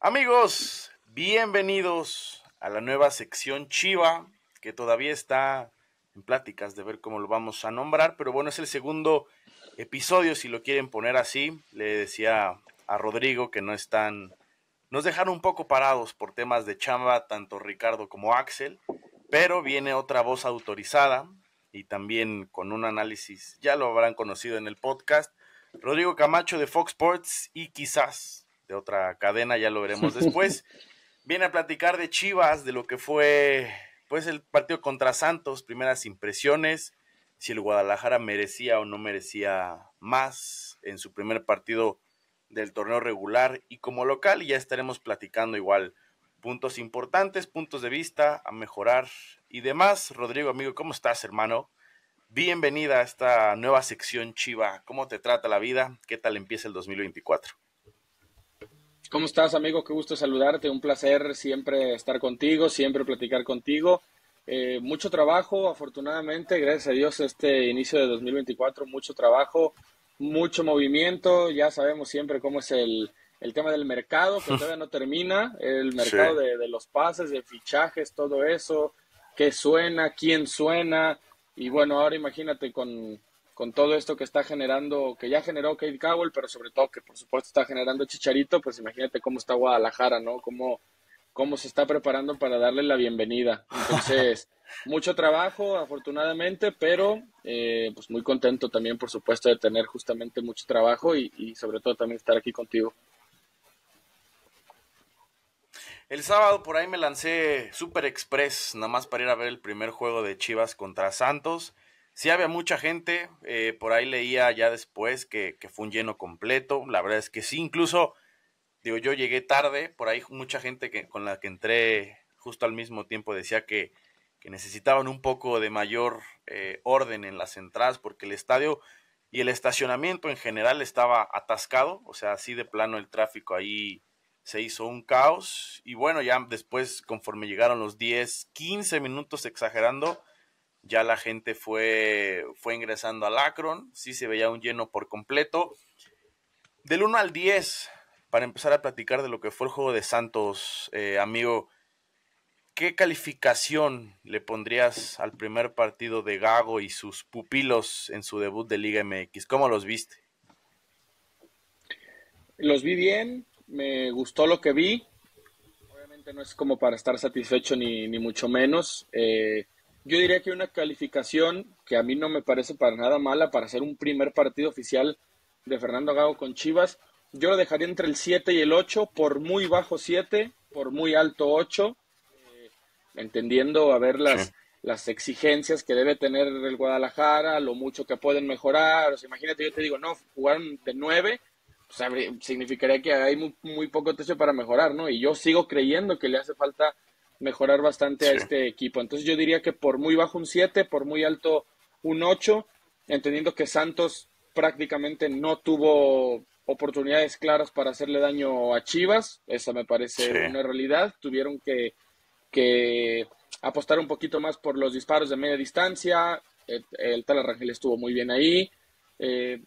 Amigos, bienvenidos a la nueva sección Chiva, que todavía está en pláticas de ver cómo lo vamos a nombrar, pero bueno, es el segundo episodio, si lo quieren poner así. Le decía a Rodrigo que nos dejaron un poco parados por temas de chamba, tanto Ricardo como Axel, pero viene otra voz autorizada y también con un análisis, ya lo habrán conocido en el podcast, Rodrigo Camacho de Fox Sports y quizás de otra cadena, ya lo veremos después. Viene a platicar de Chivas, de lo que fue pues el partido contra Santos, primeras impresiones, si el Guadalajara merecía o no merecía más en su primer partido del torneo regular y como local, y ya estaremos platicando igual puntos importantes, puntos de vista, a mejorar y demás. Rodrigo, amigo, ¿cómo estás, hermano? Bienvenida a esta nueva sección Chiva. ¿Cómo te trata la vida? ¿Qué tal empieza el 2024? ¿Cómo estás, amigo? Qué gusto saludarte. Un placer siempre estar contigo, siempre platicar contigo. Mucho trabajo, afortunadamente, gracias a Dios, este inicio de 2024, mucho trabajo, mucho movimiento. Ya sabemos siempre cómo es el tema del mercado, que todavía no termina, el Sí. mercado de los pases, de fichajes, todo eso, qué suena, quién suena. Y bueno, ahora imagínate con todo esto que está generando, que ya generó Kate Cowell, pero sobre todo que por supuesto está generando Chicharito, pues imagínate cómo está Guadalajara, ¿no? Cómo se está preparando para darle la bienvenida. Entonces, mucho trabajo, afortunadamente, pero pues muy contento también, por supuesto, de tener justamente mucho trabajo y sobre todo también estar aquí contigo. El sábado por ahí me lancé Super Express, nada más para ir a ver el primer juego de Chivas contra Santos. Sí había mucha gente, por ahí leía ya después que fue un lleno completo. La verdad es que sí, incluso, digo, yo llegué tarde, por ahí mucha gente con la que entré justo al mismo tiempo decía que necesitaban un poco de mayor orden en las entradas porque el estadio y el estacionamiento en general estaba atascado, o sea, así de plano el tráfico ahí se hizo un caos y bueno, ya después conforme llegaron los 10, 15 minutos exagerando, ya la gente fue ingresando al Akron, sí se veía un lleno por completo. Del 1 al 10, para empezar a platicar de lo que fue el juego de Santos, amigo, ¿qué calificación le pondrías al primer partido de Gago y sus pupilos en su debut de Liga MX? ¿Cómo los viste? Los vi bien, me gustó lo que vi. Obviamente no es como para estar satisfecho ni mucho menos. Yo diría que una calificación que a mí no me parece para nada mala para hacer un primer partido oficial de Fernando Gago con Chivas. Yo lo dejaría entre el 7 y el 8, por muy bajo 7, por muy alto 8, entendiendo a ver Sí, las exigencias que debe tener el Guadalajara, lo mucho que pueden mejorar. O sea, imagínate, yo te digo, no, jugaron de 9, pues significaría que hay muy poco techo para mejorar, ¿no? Y yo sigo creyendo que le hace falta mejorar bastante a sí, este equipo. Entonces yo diría que por muy bajo un 7, por muy alto un 8, entendiendo que Santos prácticamente no tuvo oportunidades claras para hacerle daño a Chivas, esa me sí, parece una realidad. Tuvieron que apostar un poquito más por los disparos de media distancia. El Tal Rangel estuvo muy bien ahí.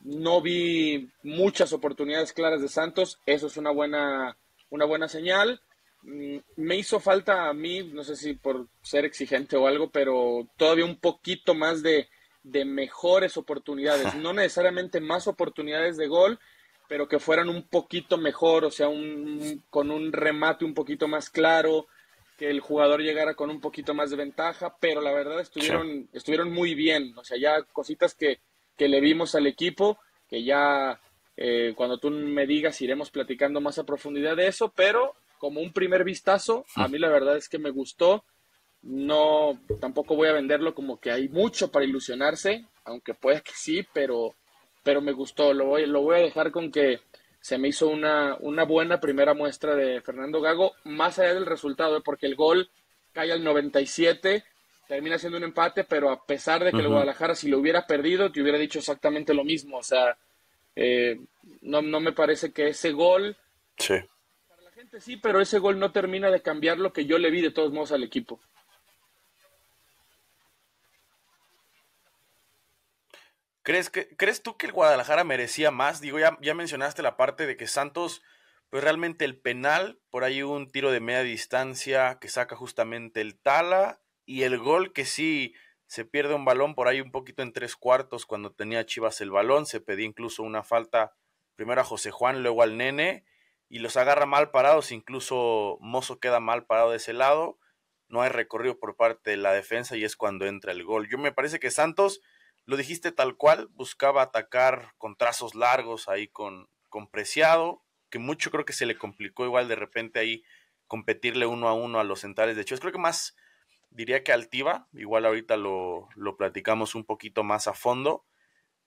No vi muchas oportunidades claras de Santos, eso es una buena señal. Me hizo falta a mí, no sé si por ser exigente o algo, pero todavía un poquito más de mejores oportunidades, no necesariamente más oportunidades de gol, pero que fueran un poquito mejor, o sea, con un remate un poquito más claro, que el jugador llegara con un poquito más de ventaja, pero la verdad sí. estuvieron muy bien, o sea, ya cositas que le vimos al equipo, que ya cuando tú me digas iremos platicando más a profundidad de eso, pero como un primer vistazo, a mí la verdad es que me gustó. No, tampoco voy a venderlo como que hay mucho para ilusionarse, aunque puede que sí, pero me gustó. Lo voy a dejar con que se me hizo una buena primera muestra de Fernando Gago, más allá del resultado, porque el gol cae al 97, termina siendo un empate, pero a pesar de que el Ujú. Guadalajara, si lo hubiera perdido, te hubiera dicho exactamente lo mismo. O sea, eh, no me parece que ese gol, Sí. para la gente sí, pero ese gol no termina de cambiar lo que yo le vi de todos modos al equipo. ¿Crees tú que el Guadalajara merecía más? Digo, ya mencionaste la parte de que Santos Pues realmente el penal, por ahí hubo un tiro de media distancia que saca justamente el Tala, y el gol que sí se pierde un balón por ahí un poquito en 3/4 cuando tenía Chivas el balón, se pedía incluso una falta primero a José Juan, luego al Nene, y los agarra mal parados, incluso Mozo queda mal parado de ese lado, no hay recorrido por parte de la defensa y es cuando entra el gol. Yo me parece que Santos, lo dijiste tal cual, buscaba atacar con trazos largos ahí con Preciado, que mucho creo que se le complicó igual de repente ahí competirle 1-1 a los centrales de Chivas. Creo que más diría que Altiva, igual ahorita lo platicamos un poquito más a fondo,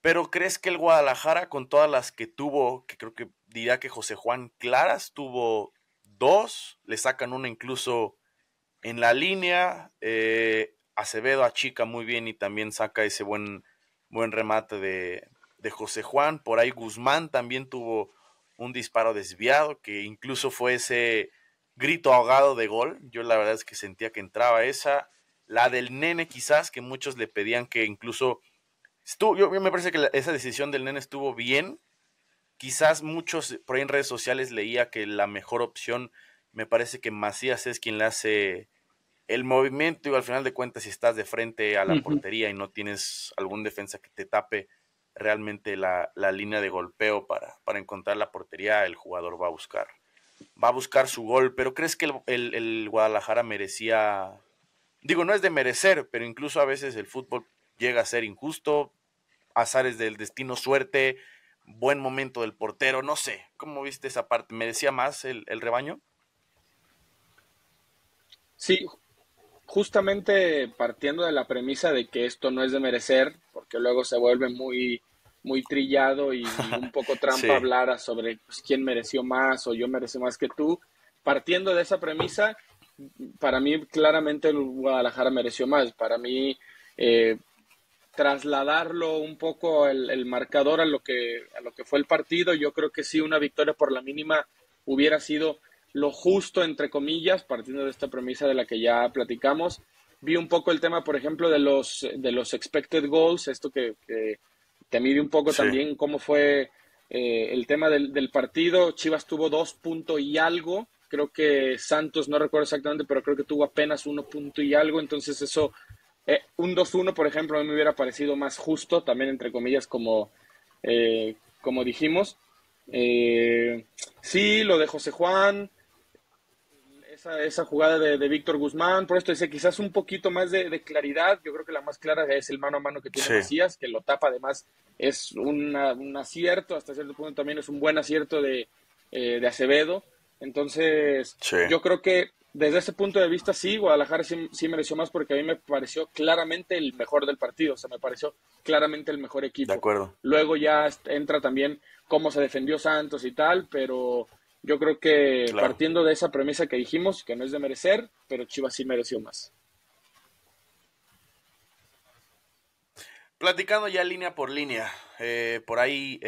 pero ¿crees que el Guadalajara con todas las que tuvo, que creo que diría que José Juan Claras tuvo dos, le sacan una incluso en la línea, Acevedo achica muy bien y también saca ese buen remate de José Juan, por ahí Guzmán también tuvo un disparo desviado, que incluso fue ese grito ahogado de gol, yo la verdad es que sentía que entraba esa, la del Nene quizás, que muchos le pedían que incluso, yo me parece que esa decisión del Nene estuvo bien, quizás muchos por ahí en redes sociales leía que la mejor opción, me parece que Macías es quien le hace el movimiento, y al final de cuentas, si estás de frente a la Ujú. portería y no tienes algún defensa que te tape realmente la línea de golpeo para encontrar la portería, el jugador va a buscar su gol. Pero ¿crees que el Guadalajara merecía? Digo, no es de merecer, pero incluso a veces el fútbol llega a ser injusto, azares del destino, suerte, buen momento del portero, no sé. ¿Cómo viste esa parte? ¿Merecía más el rebaño? Sí, justamente partiendo de la premisa de que esto no es de merecer, porque luego se vuelve muy, muy trillado y un poco trampa Sí, hablar sobre pues, quién mereció más o yo merecí más que tú. Partiendo de esa premisa, para mí claramente el Guadalajara mereció más. Para mí, eh, trasladarlo un poco el marcador a lo que fue el partido, yo creo que sí, una victoria por la mínima hubiera sido lo justo, entre comillas, partiendo de esta premisa de la que ya platicamos. Vi un poco el tema, por ejemplo, de los expected goals, esto que te mide un poco sí, también cómo fue el tema del partido. Chivas tuvo 2 puntos y algo, creo que Santos, no recuerdo exactamente, pero creo que tuvo apenas 1 punto y algo, entonces eso un 2-1, por ejemplo, a mí me hubiera parecido más justo, también entre comillas, como dijimos. Eh, sí, lo de José Juan, esa jugada de Víctor Guzmán, por esto dice quizás un poquito más de claridad. Yo creo que la más clara es el mano a mano que tiene sí, Macías, que lo tapa además, es un acierto, hasta cierto punto también es un buen acierto de Acevedo. Entonces, sí, yo creo que desde ese punto de vista, sí, Guadalajara sí, sí mereció más porque a mí me pareció claramente el mejor del partido, o sea, me pareció claramente el mejor de equipo. acuerdo. Luego ya entra también cómo se defendió Santos y tal, pero yo creo que Claro. partiendo de esa premisa que dijimos, que no es de merecer, pero Chivas sí mereció más. Platicando ya línea por línea, por ahí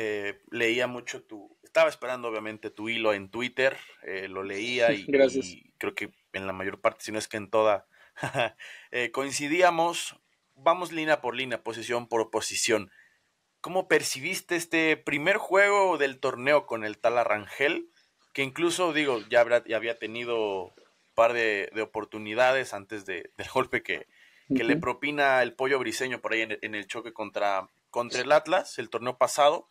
leía mucho estaba esperando obviamente tu hilo en Twitter, lo leía Gracias. y creo que en la mayor parte, si no es que en toda, coincidíamos, vamos línea por línea, posición por posición. ¿Cómo percibiste este primer juego del torneo con el Tala Rangel? Que incluso, digo, ya había tenido un par de oportunidades antes del golpe que le Ujú. propina el Pollo Briseño por ahí en el choque contra el Atlas, el torneo pasado,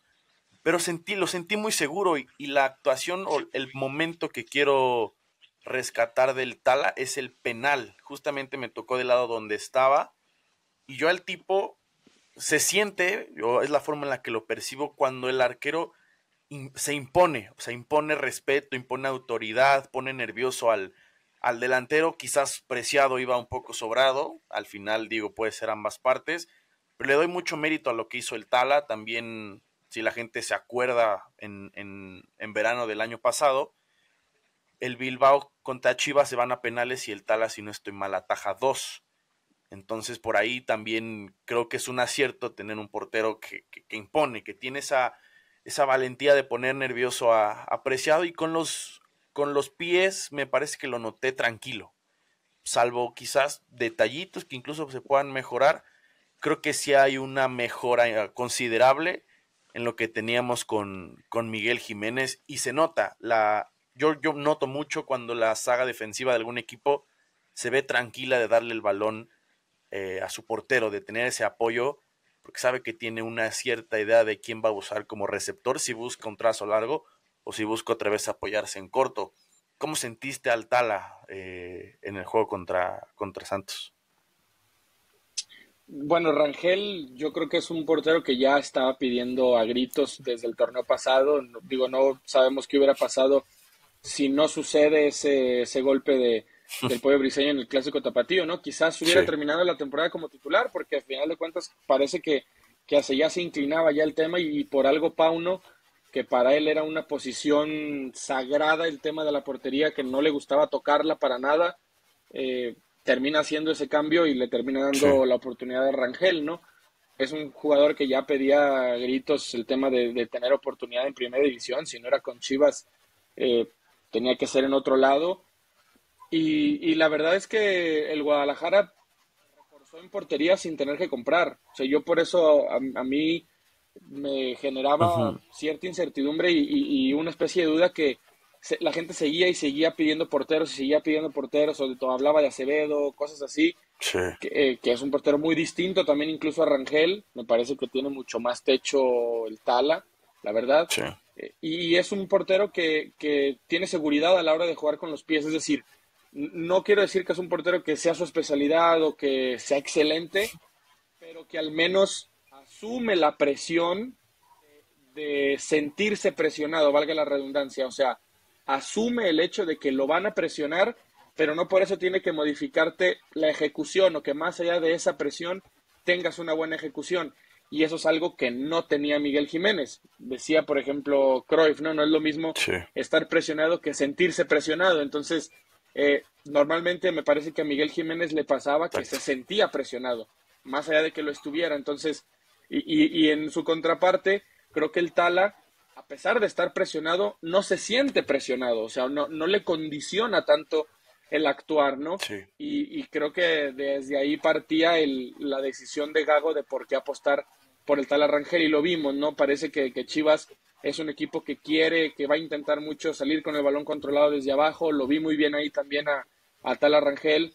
pero lo sentí muy seguro, y la actuación o el momento que quiero rescatar del Tala es el penal. Justamente me tocó del lado donde estaba, y yo al tipo se siente, es la forma en la que lo percibo, cuando el arquero se impone, o sea, impone respeto, impone autoridad, pone nervioso al delantero. Quizás Preciado iba un poco sobrado, al final digo, puede ser ambas partes, pero le doy mucho mérito a lo que hizo el Tala. También, si la gente se acuerda, en verano del año pasado, el Bilbao contra Chivas se van a penales y el Tala, si no estoy mal, ataja dos. Entonces, por ahí también creo que es un acierto tener un portero que impone, que tiene esa valentía de poner nervioso a Preciado, y con los pies me parece que lo noté tranquilo, salvo quizás detallitos que incluso se puedan mejorar. Creo que sí hay una mejora considerable en lo que teníamos con Miguel Jiménez, y se nota yo noto mucho cuando la saga defensiva de algún equipo se ve tranquila de darle el balón a su portero, de tener ese apoyo, porque sabe que tiene una cierta idea de quién va a usar como receptor, si busca un trazo largo o si busca otra vez apoyarse en corto. ¿Cómo sentiste al Tala en el juego contra Santos? Bueno, Rangel, yo creo que es un portero que ya estaba pidiendo a gritos desde el torneo pasado. Digo, no sabemos qué hubiera pasado si no sucede ese golpe del Pollo Briseño en el Clásico Tapatío, ¿no? Quizás hubiera Sí, terminado la temporada como titular, porque al final de cuentas parece que hacia ya se inclinaba ya el tema y por algo Pauno, que para él era una posición sagrada el tema de la portería, que no le gustaba tocarla para nada, termina haciendo ese cambio y le termina sí, dando la oportunidad a Rangel, ¿no? Es un jugador que ya pedía a gritos el tema de tener oportunidad en primera división, si no era con Chivas, eh, tenía que ser en otro lado. Y la verdad es que el Guadalajara reforzó en portería sin tener que comprar. O sea, yo por eso a mí me generaba ujú, cierta incertidumbre y una especie de duda que la gente seguía y seguía pidiendo porteros y seguía pidiendo porteros, sobre todo hablaba de Acevedo, cosas así, sí, que es un portero muy distinto también incluso a Rangel, me parece que tiene mucho más techo el Tala, la verdad. sí, Y es un portero que tiene seguridad a la hora de jugar con los pies, es decir, no quiero decir que es un portero que sea su especialidad o que sea excelente, pero que al menos asume la presión de sentirse presionado, valga la redundancia, o sea, asume el hecho de que lo van a presionar, pero no por eso tiene que modificarte la ejecución o que más allá de esa presión tengas una buena ejecución. Y eso es algo que no tenía Miguel Jiménez. Decía, por ejemplo, Cruyff, no, no es lo mismo sí, estar presionado que sentirse presionado. Entonces, normalmente me parece que a Miguel Jiménez le pasaba que se exacto. sentía presionado, más allá de que lo estuviera. Entonces, y en su contraparte, creo que el Tala, a pesar de estar presionado, no se siente presionado, o sea, no le condiciona tanto el actuar, ¿no? Sí, Y creo que desde ahí partía la decisión de Gago de por qué apostar por el Tala Rangel y lo vimos, ¿no? Parece que Chivas es un equipo que quiere, que va a intentar mucho salir con el balón controlado desde abajo, lo vi muy bien ahí también a Tala Rangel,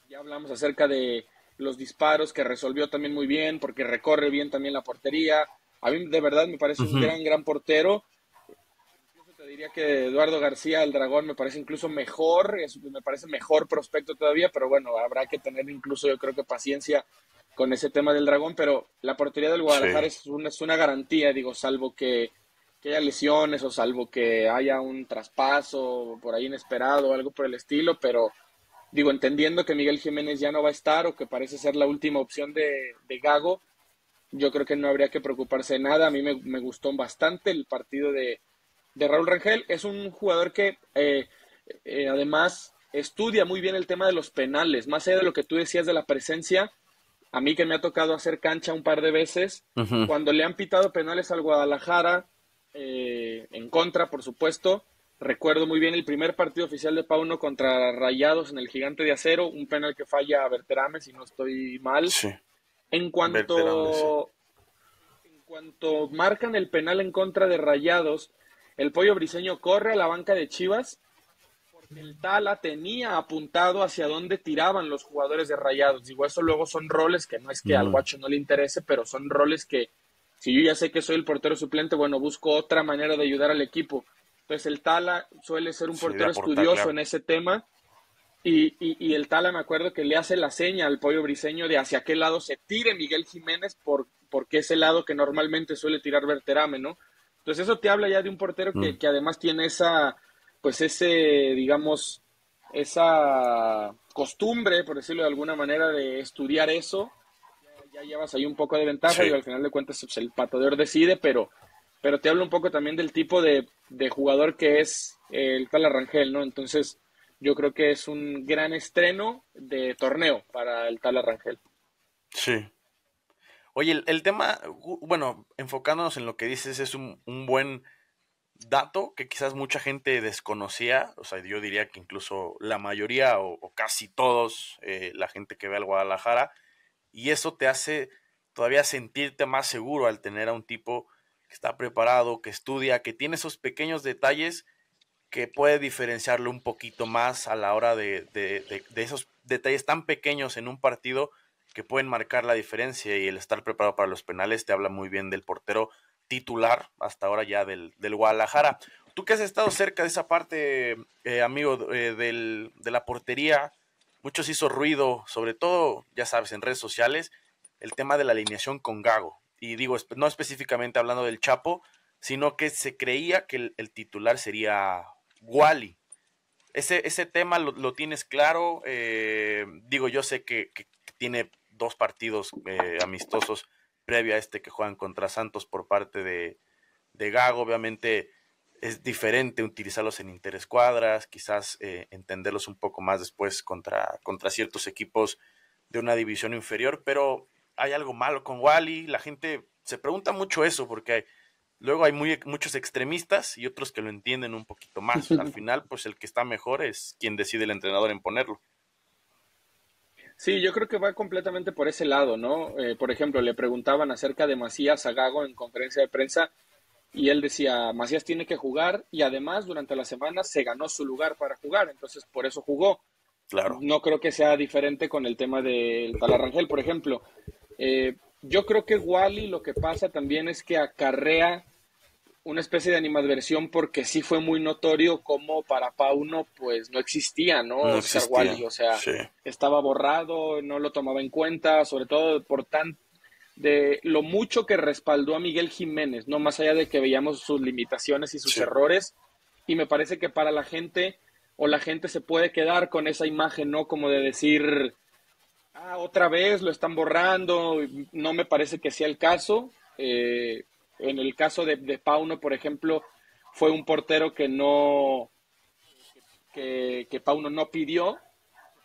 ya hablamos acerca de los disparos que resolvió también muy bien, porque recorre bien también la portería. A mí de verdad me parece un ujú, gran portero. Incluso te diría que Eduardo García, el Dragón, me parece incluso mejor, me parece mejor prospecto todavía, pero bueno, habrá que tener incluso yo creo que paciencia con ese tema del Dragón, pero la portería del sí, Guadalajara es una garantía, digo, salvo que haya lesiones o salvo que haya un traspaso por ahí inesperado o algo por el estilo, pero digo, entendiendo que Miguel Jiménez ya no va a estar o que parece ser la última opción de Gago, yo creo que no habría que preocuparse de nada. A mí me gustó bastante el partido de Raúl Rangel. Es un jugador que además estudia muy bien el tema de los penales, más allá de lo que tú decías de la presencia. A mí que me ha tocado hacer cancha un par de veces, ujú, cuando le han pitado penales al Guadalajara, en contra, por supuesto. Recuerdo muy bien el primer partido oficial de Pauno contra Rayados en el Gigante de Acero, un penal que falla a Berterame, si no estoy mal. sí, En Berterame, sí. cuanto, en cuanto marcan el penal en contra de Rayados, el Pollo Briseño corre a la banca de Chivas porque el Tala tenía apuntado hacia dónde tiraban los jugadores de Rayados. Digo, eso luego son roles que no es que al Mm, guacho no le interese, pero son roles que si yo ya sé que soy el portero suplente, bueno, busco otra manera de ayudar al equipo. Entonces el Tala suele ser un sí, de portero aportar, estudioso claro. en ese tema y el Tala me acuerdo que le hace la seña al Pollo Briseño de hacia qué lado se tire Miguel Jiménez porque es el lado que normalmente suele tirar Berterame, ¿no? Entonces eso te habla ya de un portero Mm, que además tiene pues digamos, esa costumbre, por decirlo de alguna manera, de estudiar eso. Ya llevas ahí un poco de ventaja, sí, digo, al final de cuentas pues, el pateador decide, pero te hablo un poco también del tipo de jugador que es el tal Arrangel, ¿no? Entonces, yo creo que es un gran estreno de torneo para el tal Arrangel. sí. Oye, el tema, bueno, enfocándonos en lo que dices, es un buen dato que quizás mucha gente desconocía, o sea, yo diría que incluso la mayoría o casi todos, la gente que ve al Guadalajara, y eso te hace todavía sentirte más seguro al tener a un tipo que está preparado, que estudia, que tiene esos pequeños detalles que puede diferenciarlo un poquito más a la hora de esos detalles tan pequeños en un partido que pueden marcar la diferencia, y el estar preparado para los penales te habla muy bien del portero titular hasta ahora ya del Guadalajara. Tú que has estado cerca de esa parte, amigo, de la portería, muchos hizo ruido, sobre todo, ya sabes, en redes sociales, el tema de la alineación con Gago. Y digo, no específicamente hablando del Chapo, sino que se creía que el titular sería Wally. Ese tema lo tienes claro. Digo, yo sé que tiene 2 partidos amistosos previo a este que juegan contra Santos por parte de Gago. Obviamente es diferente utilizarlos en interescuadras, quizás entenderlos un poco más después contra ciertos equipos de una división inferior, pero hay algo malo con Wally. La gente se pregunta mucho eso porque luego hay muchos extremistas y otros que lo entienden un poquito más. Al final, pues el que está mejor es quien decide el entrenador en ponerlo. Sí, yo creo que va completamente por ese lado, ¿no? Por ejemplo, le preguntaban acerca de Macías a Gago en conferencia de prensa y él decía, Macías tiene que jugar y además durante la semana se ganó su lugar para jugar, entonces por eso jugó. Claro. No creo que sea diferente con el tema del Talarrangel, por ejemplo. Yo creo que Wally lo que pasa también es que acarrea una especie de animadversión porque sí fue muy notorio como para Pauno pues no existía, ¿no? No Oscar existía. Wally, o sea, Sí. estaba borrado, no lo tomaba en cuenta, sobre todo por tan de lo mucho que respaldó a Miguel Jiménez, no más allá de que veíamos sus limitaciones y sus Sí. errores, y me parece que para la gente o la gente se puede quedar con esa imagen, ¿no? Como de decir, otra vez lo están borrando, no me parece que sea el caso. En el caso de Pauno, por ejemplo, fue un portero que Pauno no pidió,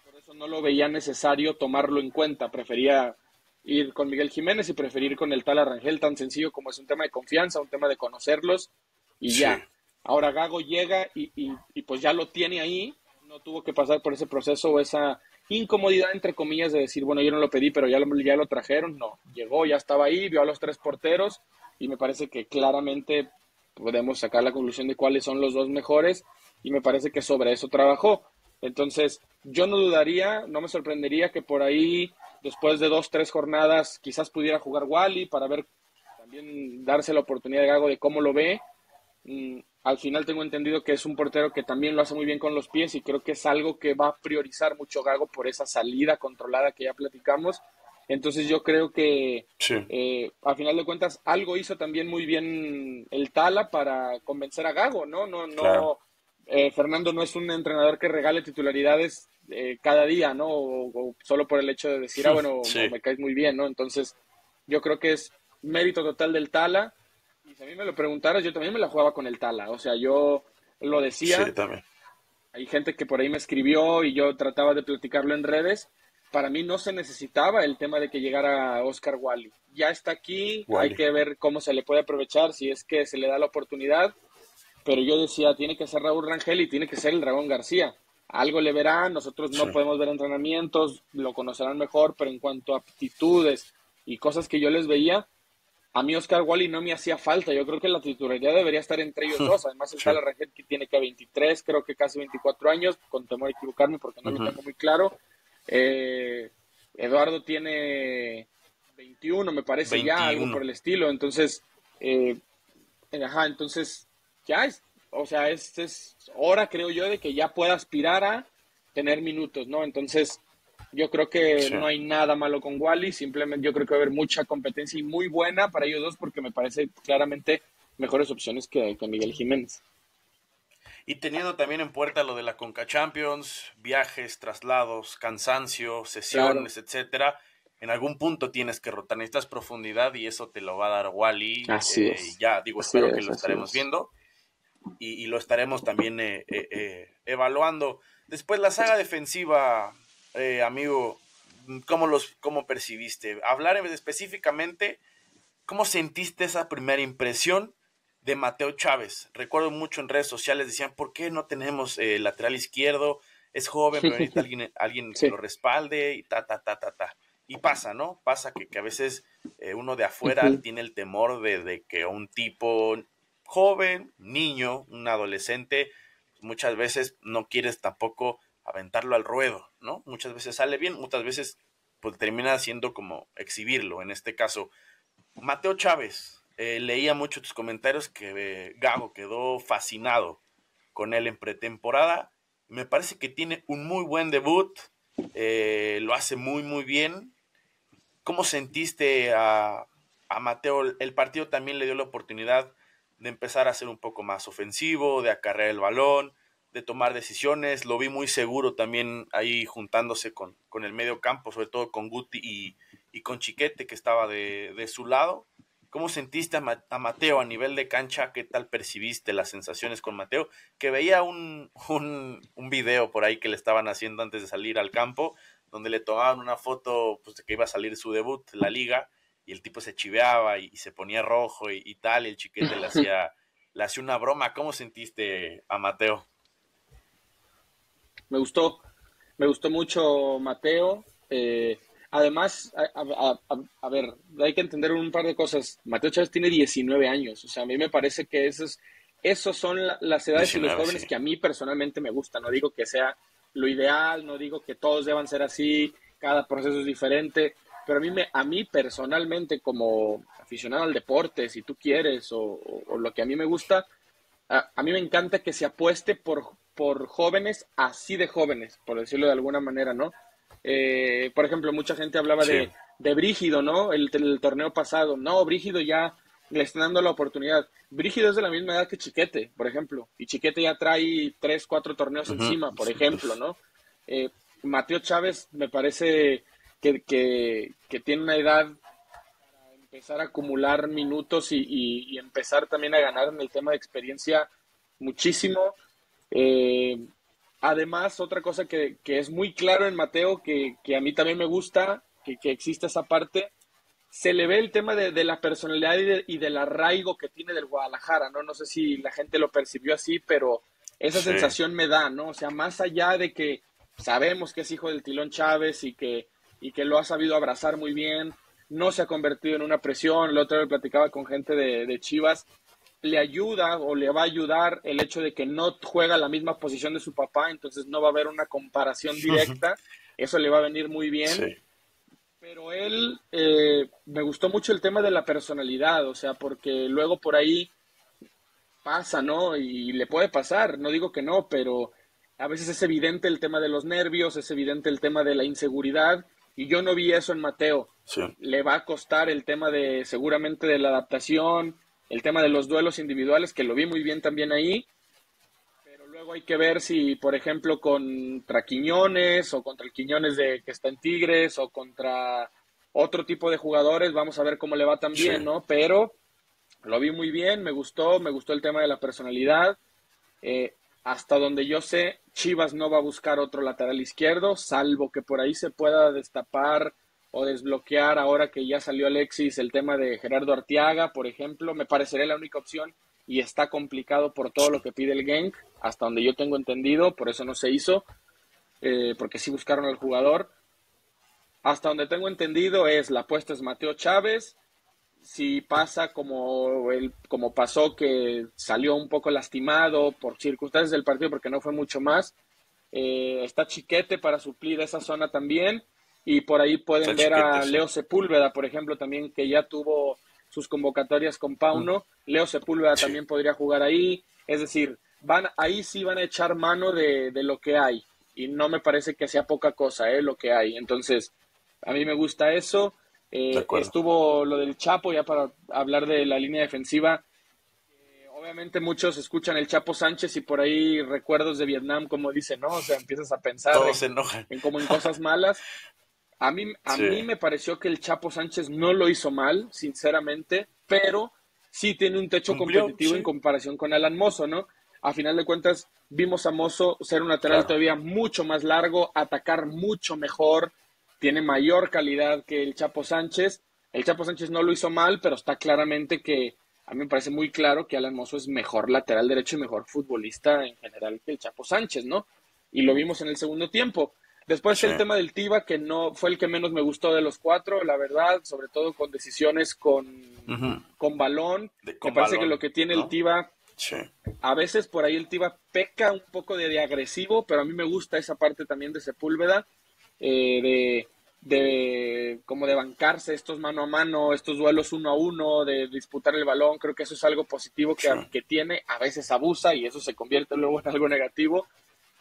por eso no lo veía necesario tomarlo en cuenta, prefería ir con Miguel Jiménez y preferir con el tal Arrangel, tan sencillo como es un tema de confianza, un tema de conocerlos y Sí. ya. Ahora Gago llega y pues ya lo tiene ahí, no tuvo que pasar por ese proceso o esa incomodidad, entre comillas, de decir, bueno, yo no lo pedí, pero ya lo trajeron. No, llegó, ya estaba ahí, vio a los 3 porteros y me parece que claramente podemos sacar la conclusión de cuáles son los 2 mejores y me parece que sobre eso trabajó. Entonces, yo no dudaría, no me sorprendería que por ahí, después de 2, 3 jornadas, quizás pudiera jugar Wally para ver, también darse la oportunidad de Gago de cómo lo ve. Al final tengo entendido que es un portero que también lo hace muy bien con los pies y creo que es algo que va a priorizar mucho Gago por esa salida controlada que ya platicamos. Entonces yo creo que Sí. a final de cuentas algo hizo también muy bien el Tala para convencer a Gago, ¿no? Claro. Fernando no es un entrenador que regale titularidades cada día, ¿no? O solo por el hecho de decir, bueno, Sí. me caes muy bien, ¿no? Entonces yo creo que es mérito total del Tala y si a mí me lo preguntaras, yo también me la jugaba con el Tala. O sea, yo lo Sí, decía, también. hay gente que por ahí me escribió y yo trataba de platicarlo en redes. Para mí no se necesitaba el tema de que llegara Oscar Wally. Ya está aquí, hay Wally. que ver cómo se le puede aprovechar si es que se le da la oportunidad. Pero yo decía, tiene que ser Raúl Rangel y tiene que ser el Dragón García. Algo le verán, nosotros Sí. no podemos ver entrenamientos, lo conocerán mejor, pero en cuanto a aptitudes y cosas que yo les veía, a mí Oscar Wally no me hacía falta. Yo creo que la titularidad debería estar entre ellos dos. Además, el Sí. tal Rangel que tiene que 23, creo que casi 24 años, con temor a equivocarme porque no lo Ujú. tengo muy claro. Eh, Eduardo tiene 21, me parece ya, algo 21. por el estilo. Entonces, eh, entonces ya es, o sea, es hora, creo yo, de que ya pueda aspirar a tener minutos, ¿no? Entonces, yo creo que Sí. no hay nada malo con Wally, simplemente yo creo que va a haber mucha competencia y muy buena para ellos dos porque me parece claramente mejores opciones que Miguel Jiménez. Y teniendo también en puerta lo de la Conca Champions, viajes, traslados, cansancio, Claro, sesiones, etcétera, en algún punto tienes que rotar, necesitas profundidad y eso te lo va a dar Wally. así es, Ya digo, así espero que es, lo así estaremos es. viendo y lo estaremos también evaluando. Después la saga defensiva, amigo, ¿cómo percibiste? Hablar específicamente, ¿cómo sentiste esa primera impresión de Mateo Chávez? Recuerdo mucho en redes sociales, decían, ¿por qué no tenemos lateral izquierdo? Es joven, pero necesita alguien que Sí. lo respalde y ta. Y pasa, ¿no? Pasa que a veces uno de afuera Ujú. tiene el temor de que un tipo joven, niño, un adolescente, muchas veces no quieres tampoco aventarlo al ruedo, ¿no? Muchas veces sale bien, muchas veces pues termina siendo como exhibirlo. En este caso, Mateo Chávez, leía mucho tus comentarios que Gago quedó fascinado con él en pretemporada. Me parece que tiene un muy buen debut, lo hace muy muy bien. ¿Cómo sentiste a Mateo? El partido también le dio la oportunidad de empezar a ser un poco más ofensivo, de acarrear el balón, de tomar decisiones. Lo vi muy seguro también ahí juntándose con el medio campo, sobre todo con Guti y con Chiquete, que estaba de su lado. ¿Cómo sentiste a Mateo a nivel de cancha? ¿Qué tal percibiste las sensaciones con Mateo? Que veía un video por ahí que le estaban haciendo antes de salir al campo, donde le tomaban una foto pues, de que iba a salir su debut, la liga, y el tipo se chiveaba y se ponía rojo y tal, y el Chiquete le hacía una broma. ¿Cómo sentiste a Mateo? Me gustó, me gustó mucho Mateo. Además, a ver, hay que entender un par de cosas. Mateo Chávez tiene 19 años, o sea, a mí me parece que esos son las edades y los 19, jóvenes sí. que a mí personalmente me gustan. No digo que sea lo ideal, no digo que todos deban ser así, cada proceso es diferente, pero a mí personalmente como aficionado al deporte, si tú quieres, o lo que a mí me gusta, a mí me encanta que se apueste por jóvenes así de jóvenes, por decirlo de alguna manera, ¿no? Por ejemplo, mucha gente hablaba Sí. de Brígido, ¿no? El torneo pasado. No, Brígido ya le están dando la oportunidad. Brígido es de la misma edad que Chiquete, por ejemplo, y Chiquete ya trae 3, 4 torneos Uh-huh. encima, por Sí, ejemplo, pues, ¿no? Mateo Chávez me parece que tiene una edad empezar a acumular minutos y empezar también a ganar en el tema de experiencia muchísimo. Eh, Además, otra cosa que es muy claro en Mateo, que a mí también me gusta, que existe esa parte, se le ve el tema de la personalidad y del arraigo que tiene del Guadalajara, ¿no? No sé si la gente lo percibió así, pero esa sí, sensación me da, ¿no? O sea, más allá de que sabemos que es hijo del Tilón Chávez y que lo ha sabido abrazar muy bien, no se ha convertido en una presión. La otra vez platicaba con gente de Chivas, le ayuda o le va a ayudar el hecho de que no juega la misma posición de su papá, entonces no va a haber una comparación directa, eso le va a venir muy bien, sí, pero él, me gustó mucho el tema de la personalidad, o sea, porque luego por ahí pasa, ¿no? Y le puede pasar, no digo que no, pero a veces es evidente el tema de los nervios, es evidente el tema de la inseguridad, y yo no vi eso en Mateo. sí, Le va a costar el tema de seguramente de la adaptación, el tema de los duelos individuales, que lo vi muy bien también ahí, pero luego hay que ver si, por ejemplo, contra Quiñones o contra el Quiñones de que está en Tigres o contra otro tipo de jugadores, vamos a ver cómo le va sí. también, ¿no? Pero lo vi muy bien, me gustó el tema de la personalidad. Eh, Hasta donde yo sé, Chivas no va a buscar otro lateral izquierdo, salvo que por ahí se pueda destapar o desbloquear ahora que ya salió Alexis el tema de Gerardo Arteaga, por ejemplo, me parecería la única opción y está complicado por todo lo que pide el Genk, hasta donde yo tengo entendido, por eso no se hizo, porque sí buscaron al jugador. Hasta donde tengo entendido la apuesta es Mateo Chávez. Si pasa como pasó, que salió un poco lastimado por circunstancias del partido, porque no fue mucho más, está Chiquete para suplir esa zona también, y por ahí Está pueden ver Chiquete, a sí. Leo Sepúlveda, por ejemplo, también, que ya tuvo sus convocatorias con Pauno. Leo Sepúlveda Sí, también podría jugar ahí, es decir, ahí sí van a echar mano de lo que hay, y no me parece que sea poca cosa, lo que hay. Entonces, a mí me gusta eso. de acuerdo. Estuvo lo del Chapo, ya para hablar de la línea defensiva. Obviamente muchos escuchan el Chapo Sánchez y por ahí recuerdos de Vietnam, como dicen, ¿no? O sea, empiezas a pensar Todos se en, enojan. en como en cosas malas. A mí Sí, me pareció que el Chapo Sánchez no lo hizo mal, sinceramente, pero sí tiene un techo cumplió, competitivo en sí, comparación con Alan Mozo, ¿no? A final de cuentas, vimos a Mozo ser un lateral claro. todavía mucho más largo, atacar mucho mejor, tiene mayor calidad que el Chapo Sánchez. El Chapo Sánchez no lo hizo mal, pero está claramente que, a mí me parece muy claro que Alan Mozo es mejor lateral derecho y mejor futbolista en general que el Chapo Sánchez, ¿no? Y lo vimos en el segundo tiempo. Después Sí. el tema del Tiva, que no fue el que menos me gustó de los cuatro, la verdad, sobre todo con decisiones con, Ujú. con balón. Me Con parece que lo balón, que tiene el ¿no? Tiva Sí. A veces por ahí el Tiva peca un poco de agresivo, pero a mí me gusta esa parte también de Sepúlveda, como de bancarse estos mano a mano, estos duelos 1-1, de disputar el balón. Creo que eso es algo positivo Sí. que tiene. A veces abusa y eso se convierte luego en algo negativo,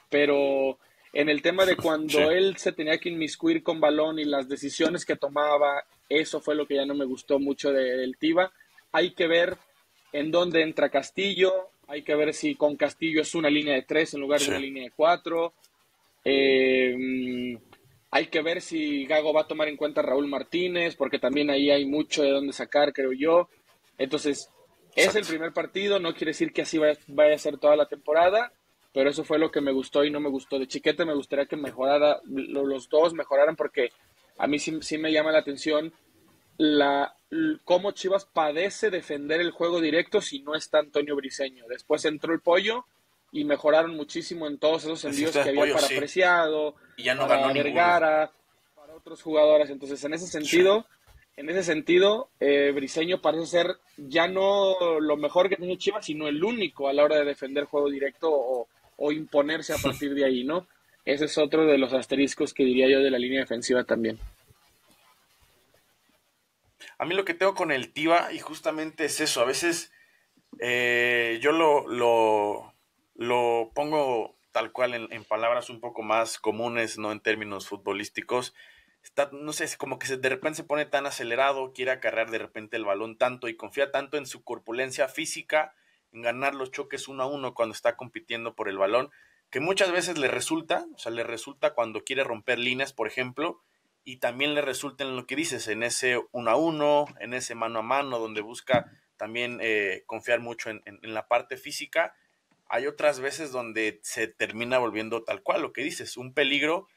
pero en el tema de Sí. cuando él se tenía que inmiscuir con balón y las decisiones que tomaba, eso fue lo que ya no me gustó mucho del Tiva. Hay que ver en dónde entra Castillo, hay que ver si con Castillo es una línea de 3 en lugar de Sí. una línea de 4. Hay que ver si Gago va a tomar en cuenta a Raúl Martínez, porque también ahí hay mucho de dónde sacar, creo yo. Entonces, es el Exacto. primer partido, no quiere decir que así vaya a ser toda la temporada, pero eso fue lo que me gustó y no me gustó. De Chiquete me gustaría que mejorara, los dos mejoraran, porque a mí sí me llama la atención cómo Chivas padece defender el juego directo si no está Antonio Briseño. Después entró el Pollo y mejoraron muchísimo en todos esos envíos Necesita que había apoyo, para sí. Preciado, Y ya no ganó para ninguno. Vergara, para otros jugadores. Entonces, Sí. en ese sentido, Briseño parece ser ya no lo mejor que tiene Chivas, sino el único a la hora de defender juego directo o imponerse a partir de ahí, ¿no? Ese es otro de los asteriscos que diría yo de la línea defensiva también. A mí lo que tengo con el Tiva, y justamente es eso, a veces yo lo pongo tal cual en palabras un poco más comunes, no en términos futbolísticos. Está, no sé, es como que de repente se pone tan acelerado, quiere acarrear de repente el balón tanto y confía tanto en su corpulencia física, en ganar los choques 1-1 cuando está compitiendo por el balón, que muchas veces le resulta, o sea, le resulta cuando quiere romper líneas, por ejemplo, y también le resulta en lo que dices, en ese 1-1, en ese mano a mano, donde busca también confiar mucho en la parte física. Hay otras veces donde se termina volviendo tal cual lo que dices, un peligro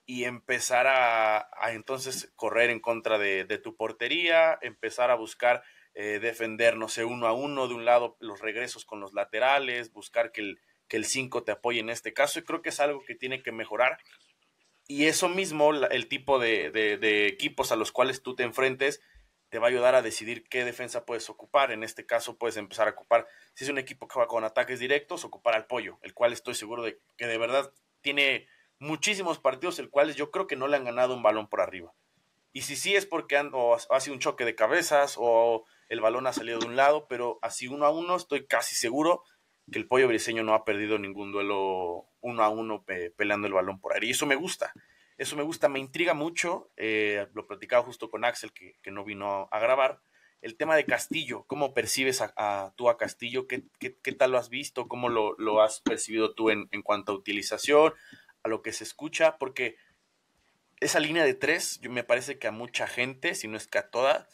y empezar a entonces correr en contra de tu portería, empezar a buscar defender, no sé, 1-1 de un lado, los regresos con los laterales, buscar que el 5 te apoye en este caso, y creo que es algo que tiene que mejorar. Y eso mismo, el tipo de equipos a los cuales tú te enfrentes, te va a ayudar a decidir qué defensa puedes ocupar. En este caso puedes empezar a ocupar, si es un equipo que va con ataques directos, ocupar al Pollo, el cual estoy seguro de que de verdad tiene muchísimos partidos, el cual yo creo que no le han ganado un balón por arriba. Y si sí es porque o ha sido un choque de cabezas o el balón ha salido de un lado, pero así 1-1 estoy casi seguro que el Pollo Briseño no ha perdido ningún duelo 1-1 peleando el balón por ahí. Y eso me gusta, me intriga mucho. Lo platicaba justo con Axel, que no vino a grabar. El tema de Castillo, ¿cómo percibes tú a Castillo? ¿Qué tal lo has visto? ¿Cómo lo has percibido tú en cuanto a utilización, a lo que se escucha? Porque esa línea de 3, me parece que a mucha gente, si no es que a toda,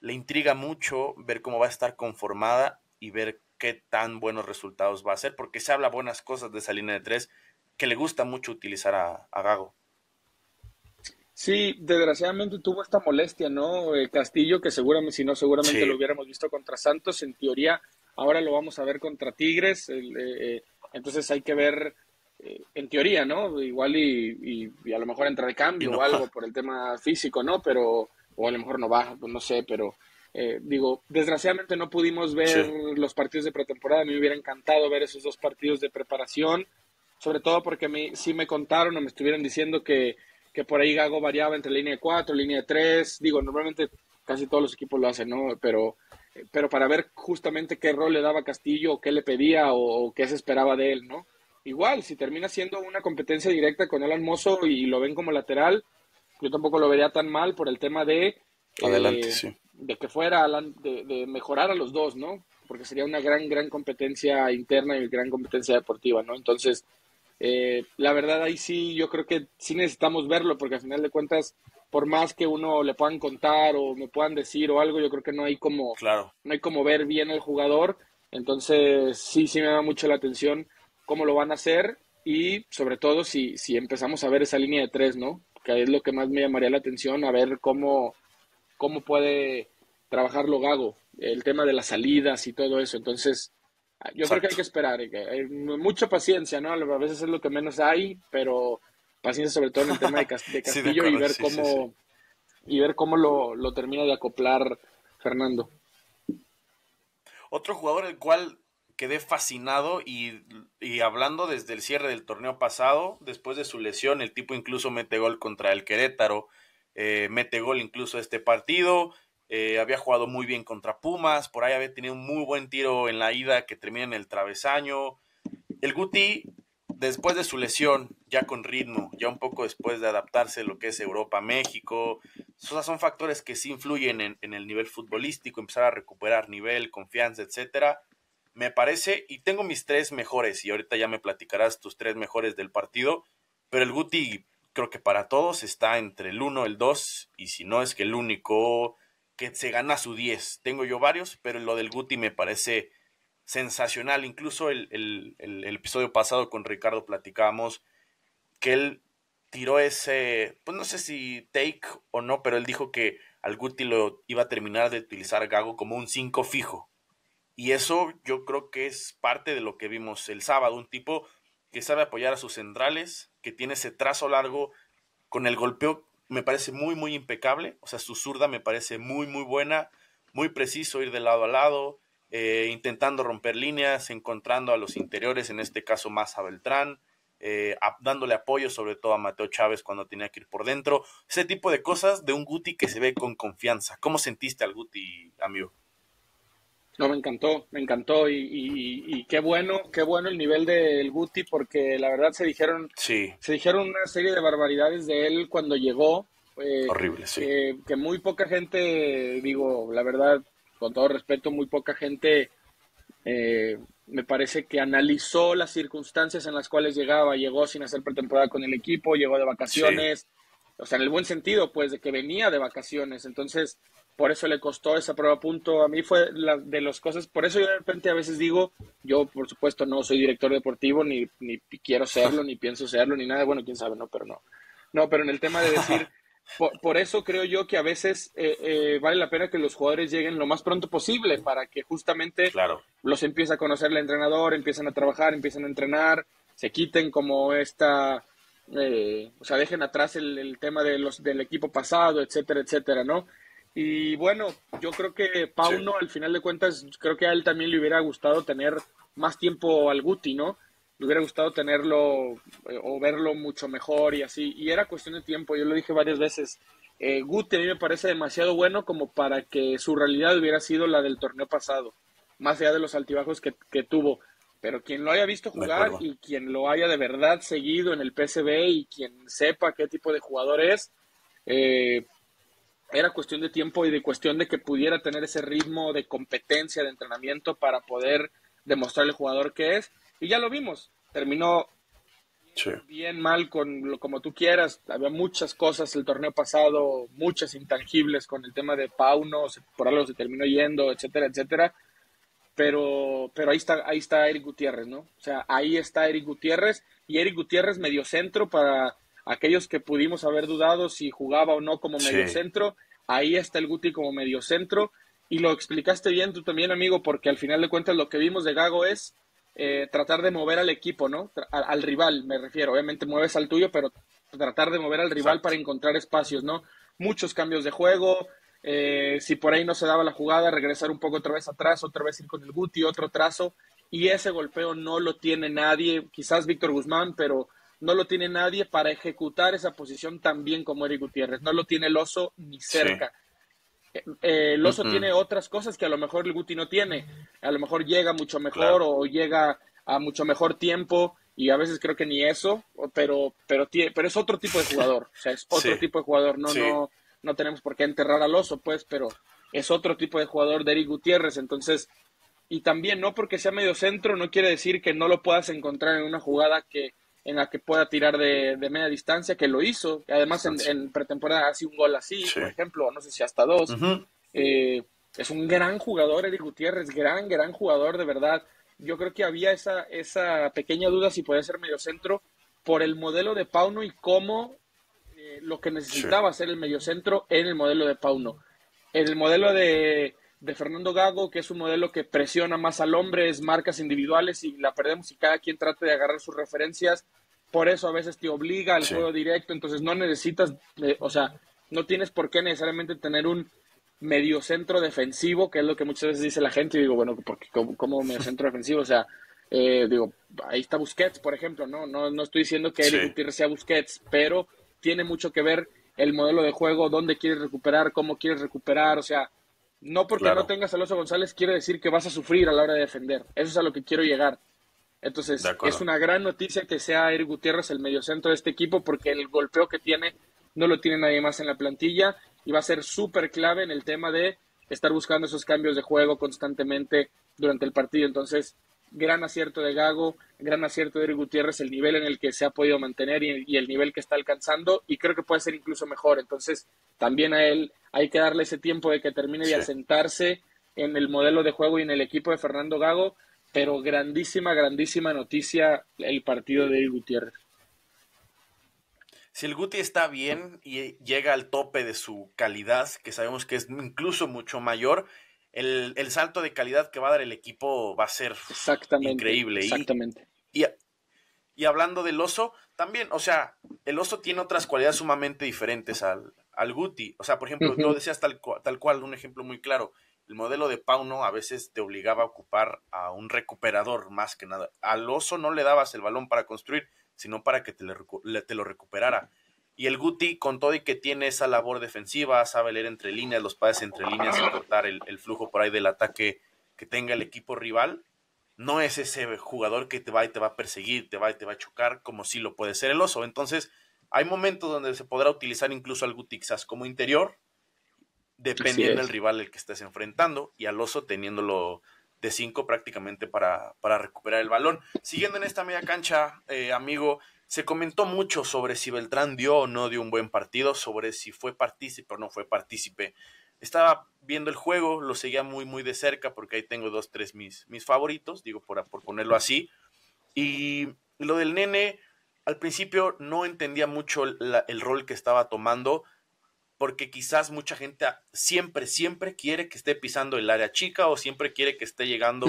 le intriga mucho ver cómo va a estar conformada y ver qué tan buenos resultados va a hacer, porque se habla buenas cosas de esa línea de 3 que le gusta mucho utilizar a Gago. Sí, desgraciadamente tuvo esta molestia, ¿no? Castillo, que seguramente, si no, seguramente lo Sí, hubiéramos visto contra Santos. En teoría, ahora lo vamos a ver contra Tigres. Entonces hay que ver, en teoría, ¿no? Igual y a lo mejor entra de y cambio no. o algo por el tema físico, ¿no? Pero, o a lo mejor no baja, pues no sé, pero digo, desgraciadamente no pudimos ver Sí, los partidos de pretemporada. A mí me hubiera encantado ver esos dos partidos de preparación, sobre todo porque sí me contaron o me estuvieron diciendo que por ahí Gago variaba entre línea de 4, línea de 3. Digo, normalmente casi todos los equipos lo hacen, ¿no? Pero para ver justamente qué rol le daba Castillo, o qué le pedía o qué se esperaba de él, ¿no? Igual, si termina siendo una competencia directa con Alan Mozo y lo ven como lateral, yo tampoco lo vería tan mal por el tema adelante, sí. de que fuera Alan, de mejorar a los dos, ¿no? Porque sería una gran competencia interna y gran competencia deportiva, ¿no? Entonces, la verdad ahí sí, yo creo que sí necesitamos verlo, porque al final de cuentas, por más que uno le puedan contar o me puedan decir o algo, yo creo que Claro. no hay como ver bien al jugador. Entonces sí me da mucho la atención cómo lo van a hacer y sobre todo si empezamos a ver esa línea de 3, ¿no? Que es lo que más me llamaría la atención, a ver cómo puede trabajarlo Gago, el tema de las salidas y todo eso. Entonces, yo creo que hay Exacto. que esperar, que hay mucha paciencia, ¿no? A veces es lo que menos hay, pero paciencia sobre todo en el tema de Sí, de Castillo acuerdo, sí, sí, sí. y ver cómo lo termina de acoplar Fernando. Otro jugador el cual quedé fascinado y hablando desde el cierre del torneo pasado, después de su lesión, el tipo incluso mete gol contra el Querétaro, mete gol incluso este partido, había jugado muy bien contra Pumas, por ahí había tenido un muy buen tiro en la ida que termina en el travesaño. El Guti, después de su lesión, ya con ritmo, ya un poco después de adaptarse a lo que es Europa, México, esos son factores que sí influyen en el nivel futbolístico, empezar a recuperar nivel, confianza, etcétera. Me parece, y tengo mis tres mejores, y ahorita ya me platicarás tus tres mejores del partido, pero el Guti creo que para todos está entre el 1, el 2, y si no es que el único que se gana su 10. Tengo yo varios, pero lo del Guti me parece sensacional. Incluso el episodio pasado con Ricardo platicábamos que él tiró ese, pues no sé si take o no, pero él dijo que al Guti lo iba a terminar de utilizar Gago como un 5 fijo. Y eso yo creo que es parte de lo que vimos el sábado, un tipo que sabe apoyar a sus centrales, que tiene ese trazo largo, con el golpeo me parece muy, muy impecable, o sea, su zurda me parece muy, muy buena, muy preciso ir de lado a lado, intentando romper líneas, encontrando a los interiores, en este caso más a Beltrán, dándole apoyo sobre todo a Mateo Chávez cuando tenía que ir por dentro, ese tipo de cosas de un Guti que se ve con confianza. ¿Cómo sentiste al Guti, amigo? No, me encantó y qué bueno el nivel del Guti porque la verdad Sí, se dijeron una serie de barbaridades de él cuando llegó, horrible, sí. que muy poca gente, digo, la verdad, con todo respeto, muy poca gente me parece que analizó las circunstancias en las cuales llegaba, llegó sin hacer pretemporada con el equipo, llegó de Sí, vacaciones, o sea, en el buen sentido, pues, de que venía de vacaciones, entonces, por eso le costó esa prueba a punto, a mí fue de las cosas, por eso yo de repente a veces digo, yo por supuesto no soy director deportivo, ni quiero serlo, ni pienso serlo, ni nada, bueno, quién sabe, no, pero no. No, pero en el tema de decir, por eso creo yo que a veces vale la pena que los jugadores lleguen lo más pronto posible para que justamente claro. los empiece a conocer el entrenador, empiecen a trabajar, empiecen a entrenar, se quiten como o sea, dejen atrás el tema del equipo pasado, etcétera, etcétera, ¿no? Y bueno, yo creo que Sí, Pauno, al final de cuentas, creo que a él también le hubiera gustado tener más tiempo al Guti, ¿no? Le hubiera gustado tenerlo o verlo mucho mejor y así. Y era cuestión de tiempo, yo lo dije varias veces. Guti a mí me parece demasiado bueno como para que su realidad hubiera sido la del torneo pasado, más allá de los altibajos que tuvo. Pero quien lo haya visto de jugar acuerdo. y quien lo haya de verdad seguido en el PSV y quien sepa qué tipo de jugador es, eh, era cuestión de tiempo y de cuestión de que pudiera tener ese ritmo de competencia, de entrenamiento para poder demostrar el jugador que es. Y ya lo vimos, terminó Sí, bien, mal, como tú quieras. Había muchas cosas el torneo pasado, muchas intangibles con el tema de Pauno, por algo se terminó yendo, etcétera, etcétera. Pero ahí está Eric Gutiérrez, ¿no? O sea, ahí está Eric Gutiérrez y Eric Gutiérrez mediocentro para aquellos que pudimos haber dudado si jugaba o no como sí, mediocentro. Ahí está el Guti como mediocentro y lo explicaste bien tú también, amigo, porque al final de cuentas lo que vimos de Gago es tratar de mover al equipo, ¿no? Al rival, me refiero. Obviamente mueves al tuyo, pero tratar de mover al rival para exacto. encontrar espacios, ¿no? Muchos cambios de juego, si por ahí no se daba la jugada, regresar un poco otra vez atrás, otra vez ir con el Guti, otro trazo, y ese golpeo no lo tiene nadie, quizás Víctor Guzmán, pero no lo tiene nadie para ejecutar esa posición tan bien como Eric Gutiérrez, no lo tiene el Oso ni Sí. cerca. El Oso Ujú, tiene otras cosas que a lo mejor el Guti no tiene, a lo mejor llega mucho mejor claro. o llega a mucho mejor tiempo y a veces creo que ni eso, pero es otro tipo de jugador, o sea, es otro Sí, tipo de jugador, sí, no tenemos por qué enterrar al Oso, pues, pero es otro tipo de jugador de Eric Gutiérrez, entonces, y también no porque sea medio centro no quiere decir que no lo puedas encontrar en una jugada en la que pueda tirar de media distancia, que lo hizo, además distancia. en pretemporada hace un gol así, Sí. por ejemplo, no sé si hasta dos. Ujú, Es un gran jugador, Eric Gutiérrez, gran jugador, de verdad. Yo creo que había esa pequeña duda si podía ser mediocentro por el modelo de Pauno y cómo lo que sí, necesitaba hacer el mediocentro en el modelo de Pauno. En el modelo de Fernando Gago, que es un modelo que presiona más al hombre, es marcas individuales y la perdemos y cada quien trata de agarrar sus referencias. Por eso a veces te obliga al sí, juego directo, entonces no necesitas, o sea, no tienes por qué necesariamente tener un medio centro defensivo, que es lo que muchas veces dice la gente, y digo, bueno, porque ¿cómo medio centro defensivo? O sea, digo, ahí está Busquets, por ejemplo, no estoy diciendo que Eric Sí, Gutiérrez sea Busquets, pero tiene mucho que ver el modelo de juego, dónde quieres recuperar, cómo quieres recuperar, o sea, no porque no claro, tengas a Alonso González quiere decir que vas a sufrir a la hora de defender, eso es a lo que quiero llegar. de Entonces, es acuerdo. una gran noticia que sea Eric Gutiérrez el mediocentro de este equipo porque el golpeo que tiene no lo tiene nadie más en la plantilla y va a ser súper clave en el tema de estar buscando esos cambios de juego constantemente durante el partido. Entonces, gran acierto de Gago, gran acierto de Eric Gutiérrez, el nivel en el que se ha podido mantener y el nivel que está alcanzando y creo que puede ser incluso mejor. Entonces, también a él hay que darle ese tiempo de que termine de Sí. asentarse en el modelo de juego y en el equipo de Fernando Gago, pero grandísima, grandísima noticia el partido de Eric Gutiérrez. Si el Guti está bien y llega al tope de su calidad, que sabemos que es incluso mucho mayor, el salto de calidad que va a dar el equipo va a ser Exactamente, increíble. exactamente. Y, y hablando del oso, también, o sea, el oso tiene otras cualidades sumamente diferentes al Guti. O sea, por ejemplo, lo Ujú. decías tal cual, un ejemplo muy claro. El modelo de Pauno a veces te obligaba a ocupar a un recuperador más que nada. Al oso no le dabas el balón para construir, sino para que te lo recuperara. Y el Guti, con todo y que tiene esa labor defensiva, sabe leer entre líneas, los pases entre líneas y cortar el flujo por ahí del ataque que tenga el equipo rival, no es ese jugador que te va y te va a perseguir, te va y te va a chocar, como si lo puede ser el oso. Entonces, hay momentos donde se podrá utilizar incluso al Guti quizás como interior, Así dependiendo del es. rival el que estés enfrentando, y al oso teniéndolo de 5 prácticamente para recuperar el balón. Siguiendo en esta media cancha, amigo, se comentó mucho sobre si Beltrán dio o no dio un buen partido, sobre si fue partícipe o no fue partícipe. Estaba viendo el juego, lo seguía muy, muy de cerca, porque ahí tengo dos, tres mis favoritos, digo, por ponerlo así. Y lo del nene, al principio no entendía mucho el rol que estaba tomando, porque quizás mucha gente siempre quiere que esté pisando el área chica o siempre quiere que esté llegando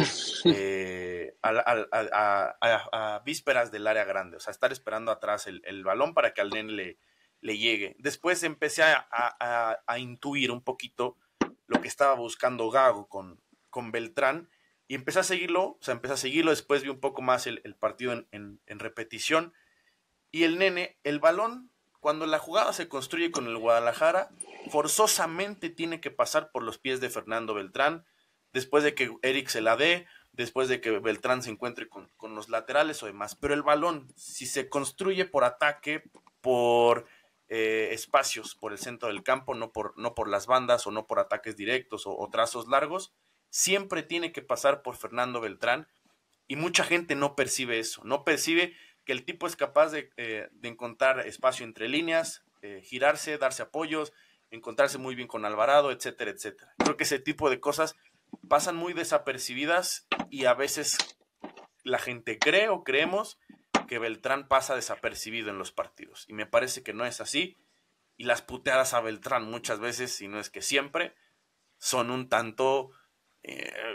a vísperas del área grande, o sea, estar esperando atrás el balón para que al nene le llegue. Después empecé a intuir un poquito lo que estaba buscando Gago con Beltrán y empecé a seguirlo, o sea, empecé a seguirlo, después vi un poco más el partido en repetición y el nene, el balón, cuando la jugada se construye con el Guadalajara, forzosamente tiene que pasar por los pies de Fernando Beltrán, después de que Eric se la dé, después de que Beltrán se encuentre con los laterales o demás. Pero el balón, si se construye por ataque, por espacios, por el centro del campo, no por las bandas o no por ataques directos o trazos largos, siempre tiene que pasar por Fernando Beltrán y mucha gente no percibe eso, no percibe que el tipo es capaz de encontrar espacio entre líneas, girarse, darse apoyos, encontrarse muy bien con Alvarado, etcétera, etcétera. Creo que ese tipo de cosas pasan muy desapercibidas y a veces la gente cree o creemos que Beltrán pasa desapercibido en los partidos. Y me parece que no es así. Y las puteadas a Beltrán muchas veces, si no es que siempre, son un tanto,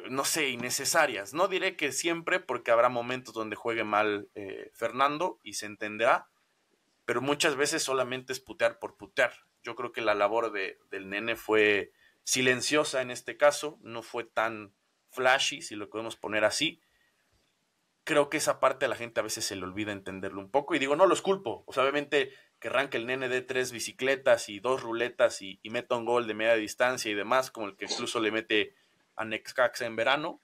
no sé, innecesarias. No diré que siempre, porque habrá momentos donde juegue mal Fernando y se entenderá, pero muchas veces solamente es putear por putear. Yo creo que la labor del nene fue silenciosa en este caso, no fue tan flashy, si lo podemos poner así. Creo que esa parte a la gente a veces se le olvida entenderlo un poco y digo, no los culpo, o sea, obviamente que arranque el nene de 3 bicicletas y 2 ruletas y meta un gol de media distancia y demás, como el que incluso le mete a Necaxa en verano,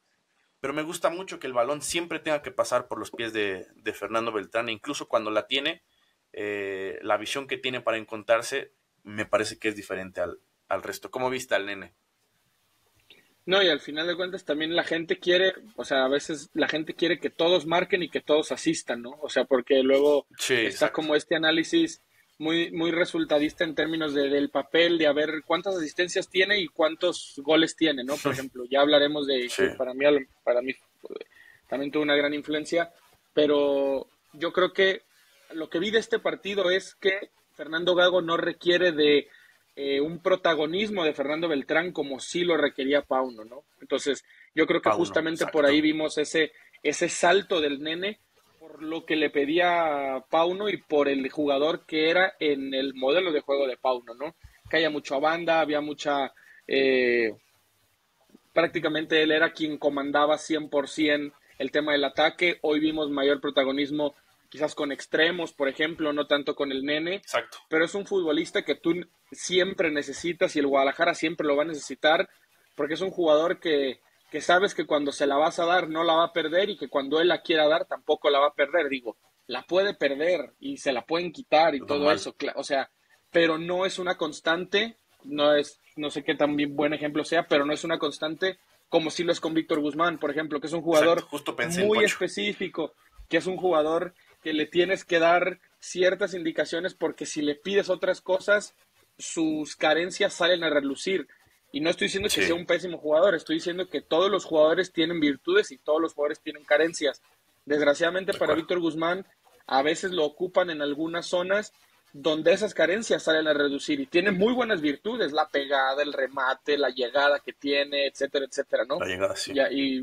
pero me gusta mucho que el balón siempre tenga que pasar por los pies de Fernando Beltrán, e incluso cuando la tiene, la visión que tiene para encontrarse me parece que es diferente al resto. ¿Cómo viste al nene? No, y al final de cuentas también la gente quiere, o sea, a veces la gente quiere que todos marquen y que todos asistan, ¿no? O sea, porque luego Sí, está exacto. como este análisis muy resultadista en términos del papel, de a ver cuántas asistencias tiene y cuántos goles tiene, ¿no? Por ejemplo, ya hablaremos de Sí, que para mí también tuvo una gran influencia, pero yo creo que lo que vi de este partido es que Fernando Gago no requiere de un protagonismo de Fernando Beltrán como sí lo requería Pauno, ¿no? Entonces, yo creo que Pauno, justamente por ahí exacto. vimos ese salto del nene por lo que le pedía Pauno y por el jugador que era en el modelo de juego de Pauno, ¿no? Que haya mucha banda, había mucha eh, prácticamente él era quien comandaba 100% el tema del ataque. Hoy vimos mayor protagonismo quizás con extremos, por ejemplo, no tanto con el Nene, Exacto. pero es un futbolista que tú siempre necesitas y el Guadalajara siempre lo va a necesitar porque es un jugador que sabes que cuando se la vas a dar no la va a perder y que cuando él la quiera dar tampoco la va a perder. Digo, la puede perder y se la pueden quitar y Es todo normal. eso, o sea, pero no es una constante, no es, no sé qué tan buen ejemplo sea, pero no es una constante como si lo es con Víctor Guzmán, por ejemplo, que es un Exacto. jugador Justo pensé en muy Pocho. específico, que es un jugador que le tienes que dar ciertas indicaciones porque si le pides otras cosas, sus carencias salen a relucir. Y no estoy diciendo que sea Sí, un pésimo jugador, estoy diciendo que todos los jugadores tienen virtudes y todos los jugadores tienen carencias. Desgraciadamente de para acuerdo. Víctor Guzmán, a veces lo ocupan en algunas zonas donde esas carencias salen a reducir y tiene muy buenas virtudes, la pegada, el remate, la llegada que tiene, etcétera, etcétera, ¿no? La llegada, sí. Ya, y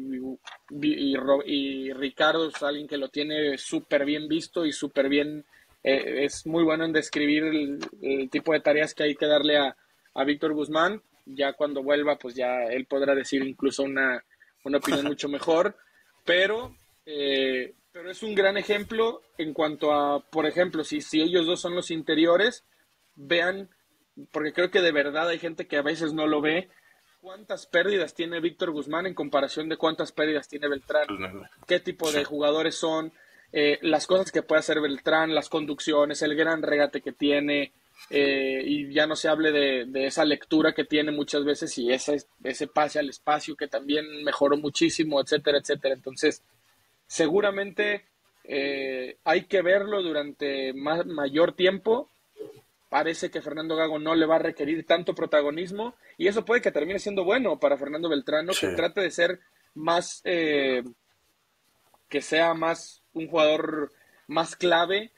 Ricardo es alguien que lo tiene súper bien visto y súper bien, es muy bueno en describir el tipo de tareas que hay que darle a Víctor Guzmán. Ya cuando vuelva, pues ya él podrá decir incluso una opinión mucho mejor, pero es un gran ejemplo en cuanto a, por ejemplo, si ellos dos son los interiores, vean, porque creo que de verdad hay gente que a veces no lo ve, cuántas pérdidas tiene Víctor Guzmán en comparación de cuántas pérdidas tiene Beltrán, qué tipo Sí. de jugadores son, las cosas que puede hacer Beltrán, las conducciones, el gran regate que tiene, y ya no se hable de esa lectura que tiene muchas veces y ese pase al espacio que también mejoró muchísimo, etcétera, etcétera. Entonces, seguramente hay que verlo durante mayor tiempo. Parece que Fernando Gago no le va a requerir tanto protagonismo y eso puede que termine siendo bueno para Fernando Beltrán, ¿no? Sí. Que trate de ser más, que sea más un jugador más clave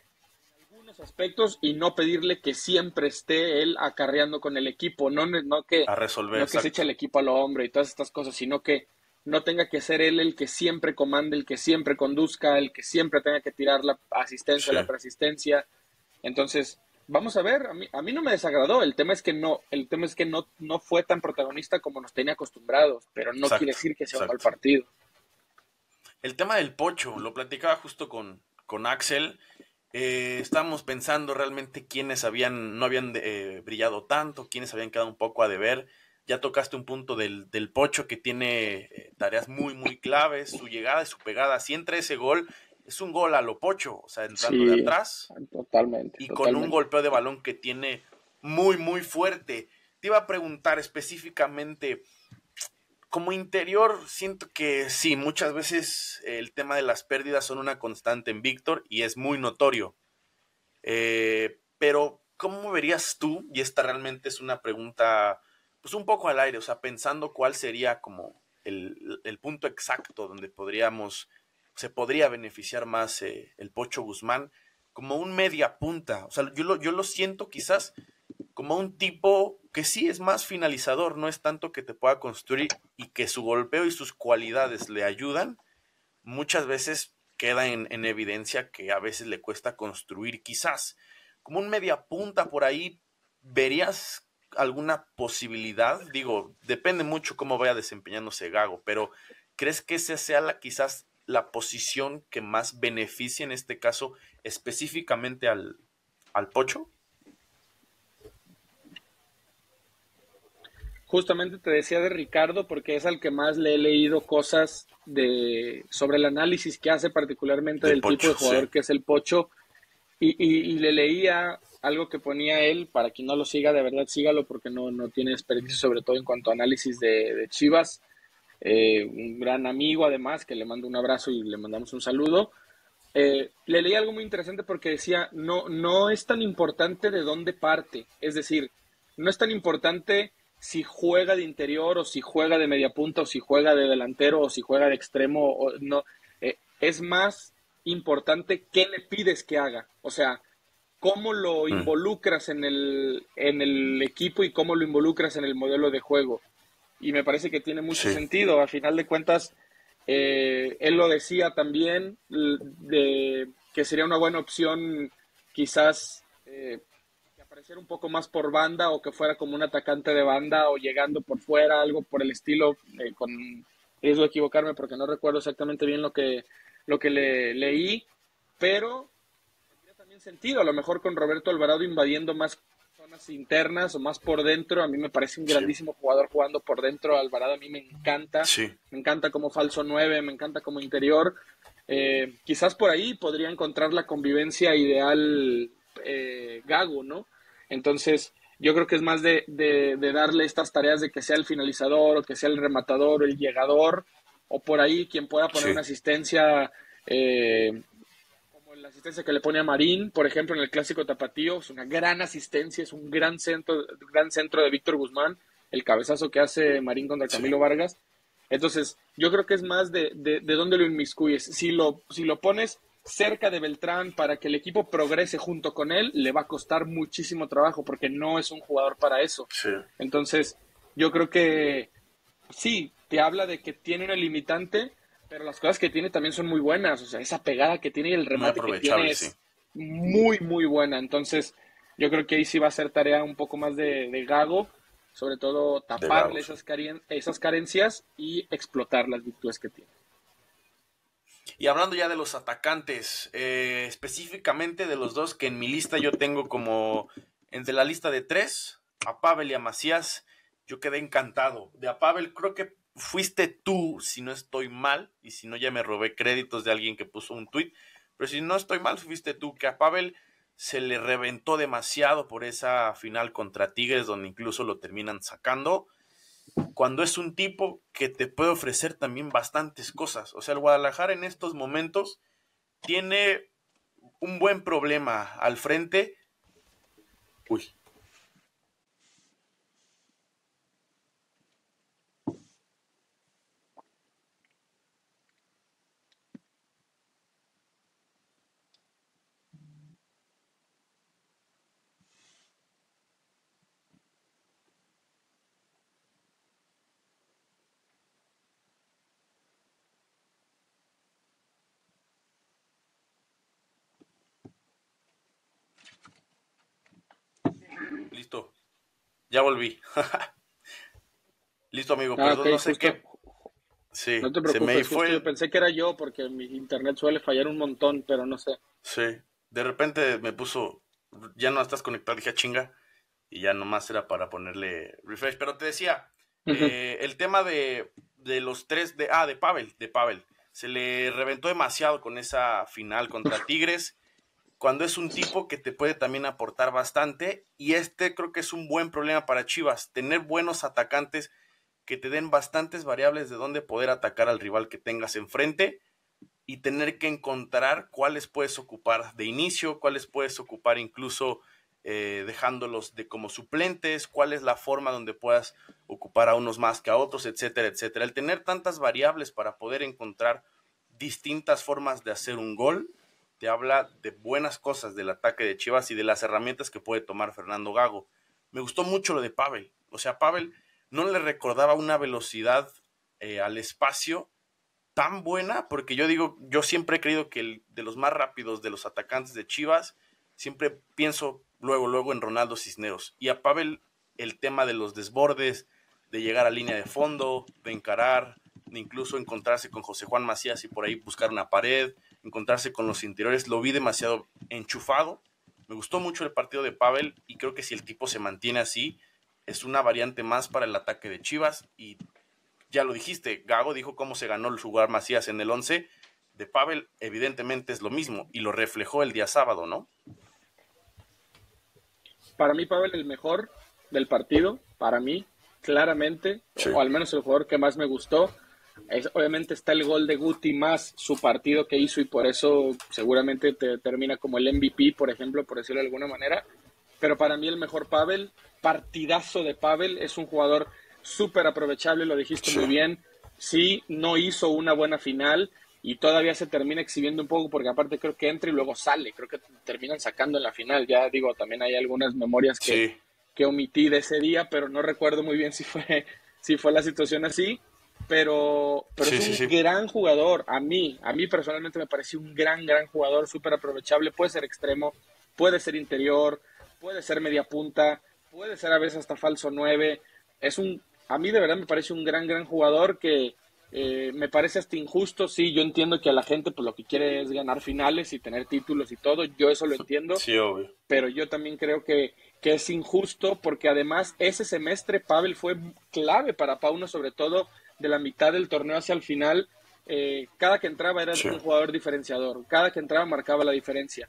en algunos aspectos y no pedirle que siempre esté él acarreando con el equipo, A resolver, no que se eche exacto. el equipo al hombro y todas estas cosas, sino que no tenga que ser él el que siempre comande, el que siempre conduzca, el que siempre tenga que tirar la asistencia, Sí, la preasistencia. Entonces, vamos a ver, a mí no me desagradó, el tema es que no fue tan protagonista como nos tenía acostumbrados, pero no quiere exacto, decir que sea un mal exacto. partido. El tema del Pocho, lo platicaba justo con Axel. Estábamos pensando realmente quiénes no habían brillado tanto, quiénes habían quedado un poco a deber. Ya tocaste un punto del Pocho que tiene tareas muy, muy claves. Su llegada y su pegada. Si entra ese gol, es un gol a lo Pocho, o sea, entrando de Sí, atrás totalmente, y con un totalmente. golpeo de balón que tiene muy, muy fuerte. Te iba a preguntar específicamente, como interior, siento que sí, muchas veces el tema de las pérdidas son una constante en Víctor y es muy notorio. Pero, ¿cómo verías tú? Y esta realmente es una pregunta, pues un poco al aire, o sea, pensando cuál sería como el punto exacto donde se podría beneficiar más el Pocho Guzmán, como un media punta. O sea, yo lo siento quizás como un tipo que sí es más finalizador, no es tanto que te pueda construir y que su golpeo y sus cualidades le ayudan, muchas veces queda en evidencia que a veces le cuesta construir, quizás como un media punta por ahí, ¿verías alguna posibilidad? Digo, depende mucho cómo vaya desempeñándose Gago, pero ¿crees que esa sea quizás la posición que más beneficia en este caso específicamente al Pocho? Justamente te decía de Ricardo porque es al que más le he leído cosas sobre el análisis que hace particularmente Del del tipo de Pocho, sí. jugador que es el Pocho y le leía algo que ponía él, para quien no lo siga, de verdad sígalo porque no tiene desperdicio, sobre todo en cuanto a análisis de Chivas. Un gran amigo además, que le mando un abrazo y le mandamos un saludo. Le leí algo muy interesante porque decía, no es tan importante de dónde parte, es decir, no es tan importante si juega de interior o si juega de media punta o si juega de delantero o si juega de extremo, o no, es más importante qué le pides que haga, o sea, cómo lo Mm, involucras en el equipo y cómo lo involucras en el modelo de juego. Y me parece que tiene mucho sí, sentido. A final de cuentas, él lo decía también, que sería una buena opción quizás apareciera un poco más por banda o que fuera como un atacante de banda o llegando por fuera, algo por el estilo, con riesgo de equivocarme porque no recuerdo exactamente bien lo que leí, pero tendría también sentido, a lo mejor con Roberto Alvarado invadiendo más zonas internas o más por dentro. A mí me parece un Sí, grandísimo jugador jugando por dentro. Alvarado a mí sí, me encanta como falso 9, me encanta como interior. Quizás por ahí podría encontrar la convivencia ideal Gago, ¿no? Entonces, yo creo que es más de darle estas tareas de que sea el finalizador o que sea el rematador o el llegador, o por ahí quien pueda poner sí. una asistencia, como la asistencia que le pone a Marín, por ejemplo, en el clásico tapatío. Es una gran asistencia, es un gran centro de Víctor Guzmán, el cabezazo que hace Marín contra Sí. Camilo Vargas. Entonces, yo creo que es más de dónde lo inmiscuyes. Si lo pones cerca de Beltrán para que el equipo progrese junto con él, le va a costar muchísimo trabajo porque no es un jugador para eso. Sí, Entonces, yo creo que sí, te habla de que tiene una limitante, pero las cosas que tiene también son muy buenas. O sea, esa pegada que tiene y el muy remate que tiene aprovechable, sí. es muy, muy buena. Entonces, yo creo que ahí sí va a ser tarea un poco más de Gago, sobre todo De taparle Gago, sí. esas carencias y explotar las virtudes que tiene. Y hablando ya de los atacantes, específicamente de los dos que en mi lista yo tengo como entre la lista de tres, a Pavel y a Macías, yo quedé encantado. De a Pavel creo que fuiste tú, si no estoy mal, y si no ya me robé créditos de alguien que puso un tweet, pero si no estoy mal, fuiste tú, que a Pavel se le reventó demasiado por esa final contra Tigres, donde incluso lo terminan sacando cuando es un tipo que te puede ofrecer también bastantes cosas. O sea, el Guadalajara en estos momentos tiene un buen problema al frente. Uy, listo, ya volví. Listo, amigo, Ah, ok, perdón, no sé justo. qué. Sí, No te se me preocupes, fue justo yo pensé que era yo porque mi internet suele fallar un montón, pero no sé. Sí, de repente me puso, ya no estás conectado, dije "Ah, chinga", y ya nomás era para ponerle refresh. Pero te decía, Ujú. el tema de los tres, de Pavel, se le reventó demasiado con esa final contra Tigres, cuando es un tipo que te puede también aportar bastante, y este creo que es un buen problema para Chivas, tener buenos atacantes que te den bastantes variables de dónde poder atacar al rival que tengas enfrente y tener que encontrar cuáles puedes ocupar de inicio, cuáles puedes ocupar incluso dejándolos de como suplentes, cuál es la forma donde puedas ocupar a unos más que a otros, etcétera, etcétera. El tener tantas variables para poder encontrar distintas formas de hacer un gol te habla de buenas cosas del ataque de Chivas y de las herramientas que puede tomar Fernando Gago. Me gustó mucho lo de Pavel. O sea, Pavel no le recordaba una velocidad al espacio tan buena, porque yo digo, yo siempre he creído que el de los más rápidos de los atacantes de Chivas, siempre pienso luego en Ronaldo Cisneros. Y a Pavel el tema de los desbordes, de llegar a línea de fondo, de encarar, de incluso encontrarse con José Juan Macías y por ahí buscar una pared, encontrarse con los interiores, lo vi demasiado enchufado. Me gustó mucho el partido de Pavel y creo que si el tipo se mantiene así, es una variante más para el ataque de Chivas y ya lo dijiste, Gago dijo cómo se ganó el jugar Macías en el 11 de Pavel, evidentemente es lo mismo y lo reflejó el día sábado, ¿no? Para mí, Pavel, el mejor del partido, para mí, claramente, Sí, o al menos el jugador que más me gustó. Obviamente está el gol de Guti más su partido que hizo y por eso seguramente te termina como el MVP, por ejemplo, por decirlo de alguna manera. Pero para mí el mejor Pavel, partidazo de Pavel, es un jugador súper aprovechable, lo dijiste sí, muy bien. Sí, no hizo una buena final y todavía se termina exhibiendo un poco porque aparte creo que entra y luego sale, creo que terminan sacando en la final. Ya digo, también hay algunas memorias sí, que omití de ese día, pero no recuerdo muy bien si fue la situación así. Pero es sí, sí, un sí, gran jugador. A mí personalmente me pareció un gran jugador, súper aprovechable. Puede ser extremo, puede ser interior, puede ser media punta, puede ser a veces hasta falso 9. A mí de verdad me parece un gran jugador que me parece hasta injusto. Sí, yo entiendo que a la gente pues lo que quiere es ganar finales y tener títulos y todo, yo eso lo entiendo, Sí, obvio. pero yo también creo que es injusto porque además ese semestre Pavel fue clave para Pauno, sobre todo de la mitad del torneo hacia el final. Cada que entraba era Sí. un jugador diferenciador, cada que entraba marcaba la diferencia.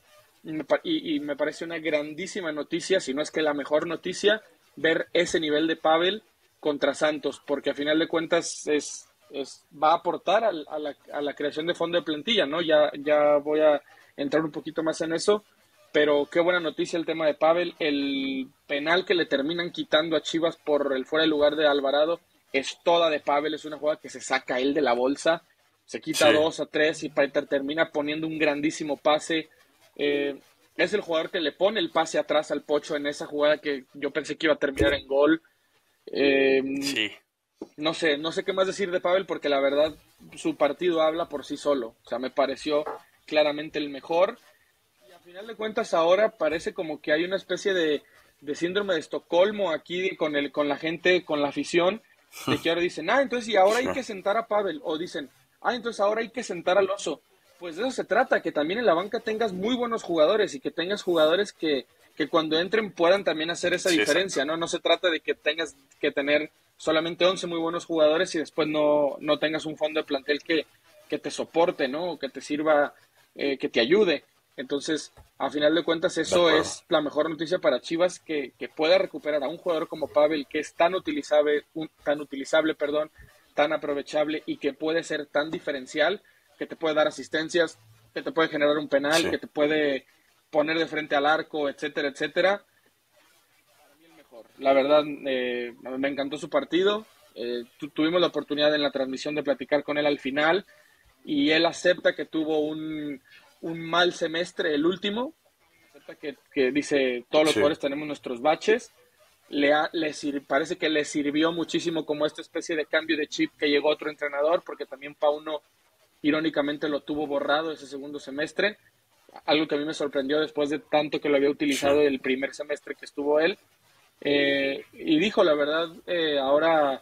Y me parece una grandísima noticia, si no es que la mejor noticia, ver ese nivel de Pavel contra Santos, porque a final de cuentas va a aportar a la creación de fondo de plantilla, ¿no? Ya voy a entrar un poquito más en eso, pero qué buena noticia el tema de Pavel. El penal que le terminan quitando a Chivas por el fuera de lugar de Alvarado es toda de Pavel, es una jugada que se saca él de la bolsa, se quita Sí. 2 a 3 y termina poniendo un grandísimo pase. Eh, es el jugador que le pone el pase atrás al Pocho en esa jugada que yo pensé que iba a terminar en gol. Eh, Sí. no sé qué más decir de Pavel porque la verdad su partido habla por sí solo. O sea, me pareció claramente el mejor. Y a final de cuentas ahora parece como que hay una especie de síndrome de Estocolmo aquí con la gente, con la afición, de que ahora dicen, entonces y ahora Sí. hay que sentar a Pavel, o dicen, entonces ahora hay que sentar al Oso. Pues de eso se trata, que también en la banca tengas muy buenos jugadores y que tengas jugadores que cuando entren puedan también hacer esa Sí, exacto. diferencia, ¿no? No se trata de que tengas que tener solamente 11 muy buenos jugadores y después no tengas un fondo de plantel que te soporte, ¿no? O que te sirva, que te ayude. Entonces, a final de cuentas, De eso acuerdo. es la mejor noticia para Chivas, que pueda recuperar a un jugador como Pavel, que es tan utilizable, perdón, tan aprovechable y que puede ser tan diferencial, que te puede dar asistencias, que te puede generar un penal, Sí. que te puede poner de frente al arco, etcétera, etcétera. Para mí el mejor. La verdad, me encantó su partido. Tuvimos la oportunidad en la transmisión de platicar con él al final y él acepta que tuvo un mal semestre el último, acepta que dice todos los Sí. jugadores tenemos nuestros baches, parece que le sirvió muchísimo como esta especie de cambio de chip que llegó otro entrenador, porque también Pauno irónicamente lo tuvo borrado ese segundo semestre, algo que a mí me sorprendió después de tanto que lo había Sí. utilizado el primer semestre que estuvo él. Y dijo, la verdad, ahora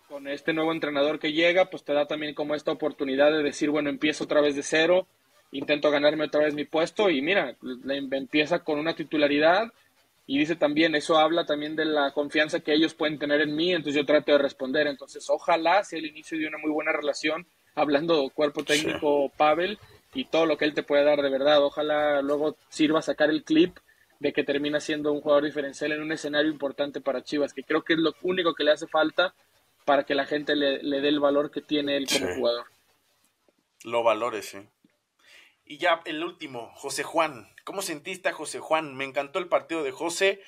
con este nuevo entrenador que llega, pues te da también como esta oportunidad de decir, bueno, empiezo otra vez de cero, intento ganarme otra vez mi puesto y mira, empieza con una titularidad y dice también, eso habla también de la confianza que ellos pueden tener en mí, entonces yo trato de responder, entonces ojalá sea el inicio de una muy buena relación, hablando cuerpo Sí. técnico Pavel y todo lo que él te puede dar de verdad, ojalá luego sirva a sacar el clip de que termina siendo un jugador diferencial en un escenario importante para Chivas, que creo que es lo único que le hace falta para que la gente le dé el valor que tiene él Sí. como jugador. Lo valores, sí. Y ya el último, José Juan. ¿Cómo sentiste a José Juan? Me encantó el partido de José.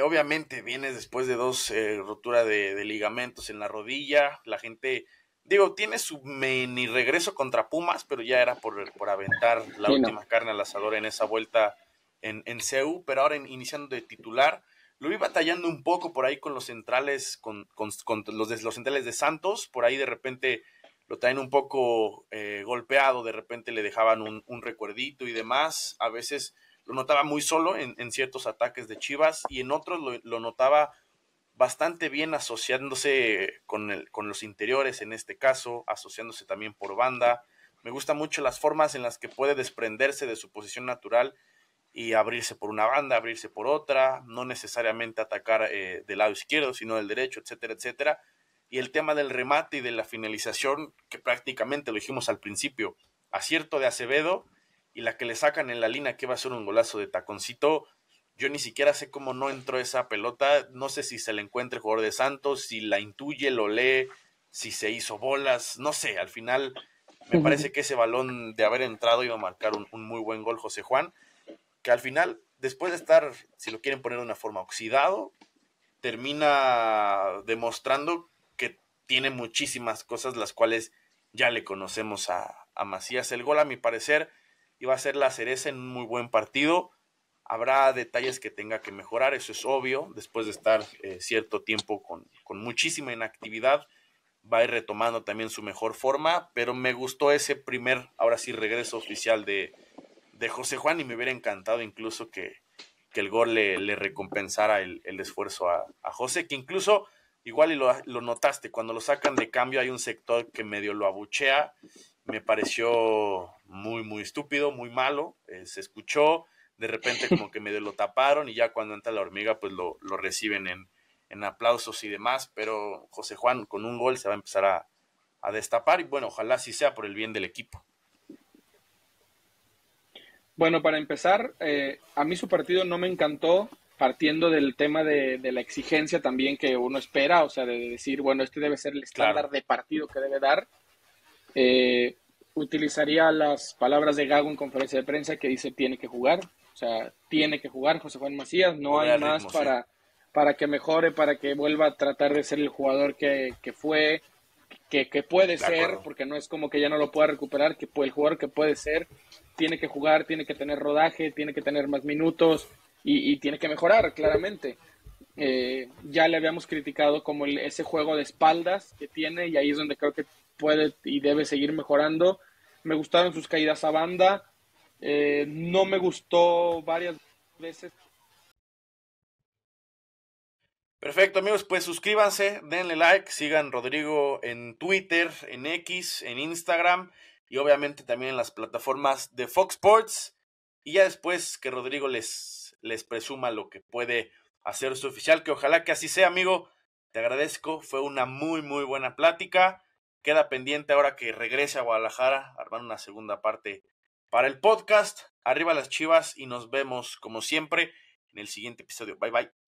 Obviamente vienes después de dos roturas de ligamentos en la rodilla. La gente, digo, tiene su mini regreso contra Pumas, pero ya era por aventar la Sí, no. última carne al asador en esa vuelta en CEU. Pero ahora iniciando de titular, lo vi batallando un poco por ahí con los centrales, con los centrales de Santos. Por ahí de repente lo traen un poco golpeado, de repente le dejaban un recuerdito y demás. A veces lo notaba muy solo en ciertos ataques de Chivas y en otros lo notaba bastante bien asociándose con los interiores, en este caso, asociándose también por banda. Me gustan mucho las formas en las que puede desprenderse de su posición natural y abrirse por una banda, abrirse por otra, no necesariamente atacar del lado izquierdo, sino del derecho, etcétera, etcétera. Y el tema del remate y de la finalización, que prácticamente lo dijimos al principio, acierto de Acevedo y la que le sacan en la línea que va a ser un golazo de taconcito. Yo ni siquiera sé cómo no entró esa pelota, no sé si se le encuentra el jugador de Santos, si la intuye, lo lee, si se hizo bolas, no sé, al final me parece que ese balón de haber entrado iba a marcar un muy buen gol José Juan, que al final, después de estar, si lo quieren poner de una forma, oxidado, termina demostrando que tiene muchísimas cosas las cuales ya le conocemos a Macías. El gol, a mi parecer, iba a ser la cereza en un muy buen partido. Habrá detalles que tenga que mejorar, eso es obvio, después de estar cierto tiempo con muchísima inactividad, va a ir retomando también su mejor forma, pero me gustó ese primer, ahora sí, regreso oficial de José Juan y me hubiera encantado incluso que el gol le recompensara el esfuerzo a José, que incluso, igual y lo notaste, cuando lo sacan de cambio hay un sector que medio lo abuchea, me pareció muy, muy estúpido, muy malo, se escuchó, de repente como que medio lo taparon y ya cuando entra la hormiga pues lo reciben en aplausos y demás, pero José Juan con un gol se va a empezar a destapar y bueno, ojalá sí sea por el bien del equipo. Bueno, para empezar, a mí su partido no me encantó, partiendo del tema de la exigencia también que uno espera, o sea, de decir, bueno, este debe ser el estándar Claro. de partido que debe dar. Eh, Utilizaría las palabras de Gago en conferencia de prensa que dice tiene que jugar, o sea, tiene que jugar José Juan Macías, no Volver hay al más ritmo, sí. para que mejore, para que vuelva a tratar de ser el jugador que fue, que puede De ser, acuerdo. porque no es como que ya no lo pueda recuperar, que el jugador que puede ser, tiene que jugar, tiene que tener rodaje, tiene que tener más minutos y tiene que mejorar, claramente. Ya le habíamos criticado como ese juego de espaldas que tiene y ahí es donde creo que puede y debe seguir mejorando. Me gustaron sus caídas a banda, no me gustó varias veces. Perfecto, amigos, pues suscríbanse, denle like, sigan Rodrigo en Twitter, en X, en Instagram y obviamente también en las plataformas de Fox Sports. Y ya después que Rodrigo les presuma lo que puede hacer su oficial, que ojalá que así sea, amigo. Te agradezco, fue una muy, muy buena plática. Queda pendiente ahora que regrese a Guadalajara, armar una segunda parte para el podcast. Arriba las Chivas y nos vemos como siempre en el siguiente episodio. Bye, bye.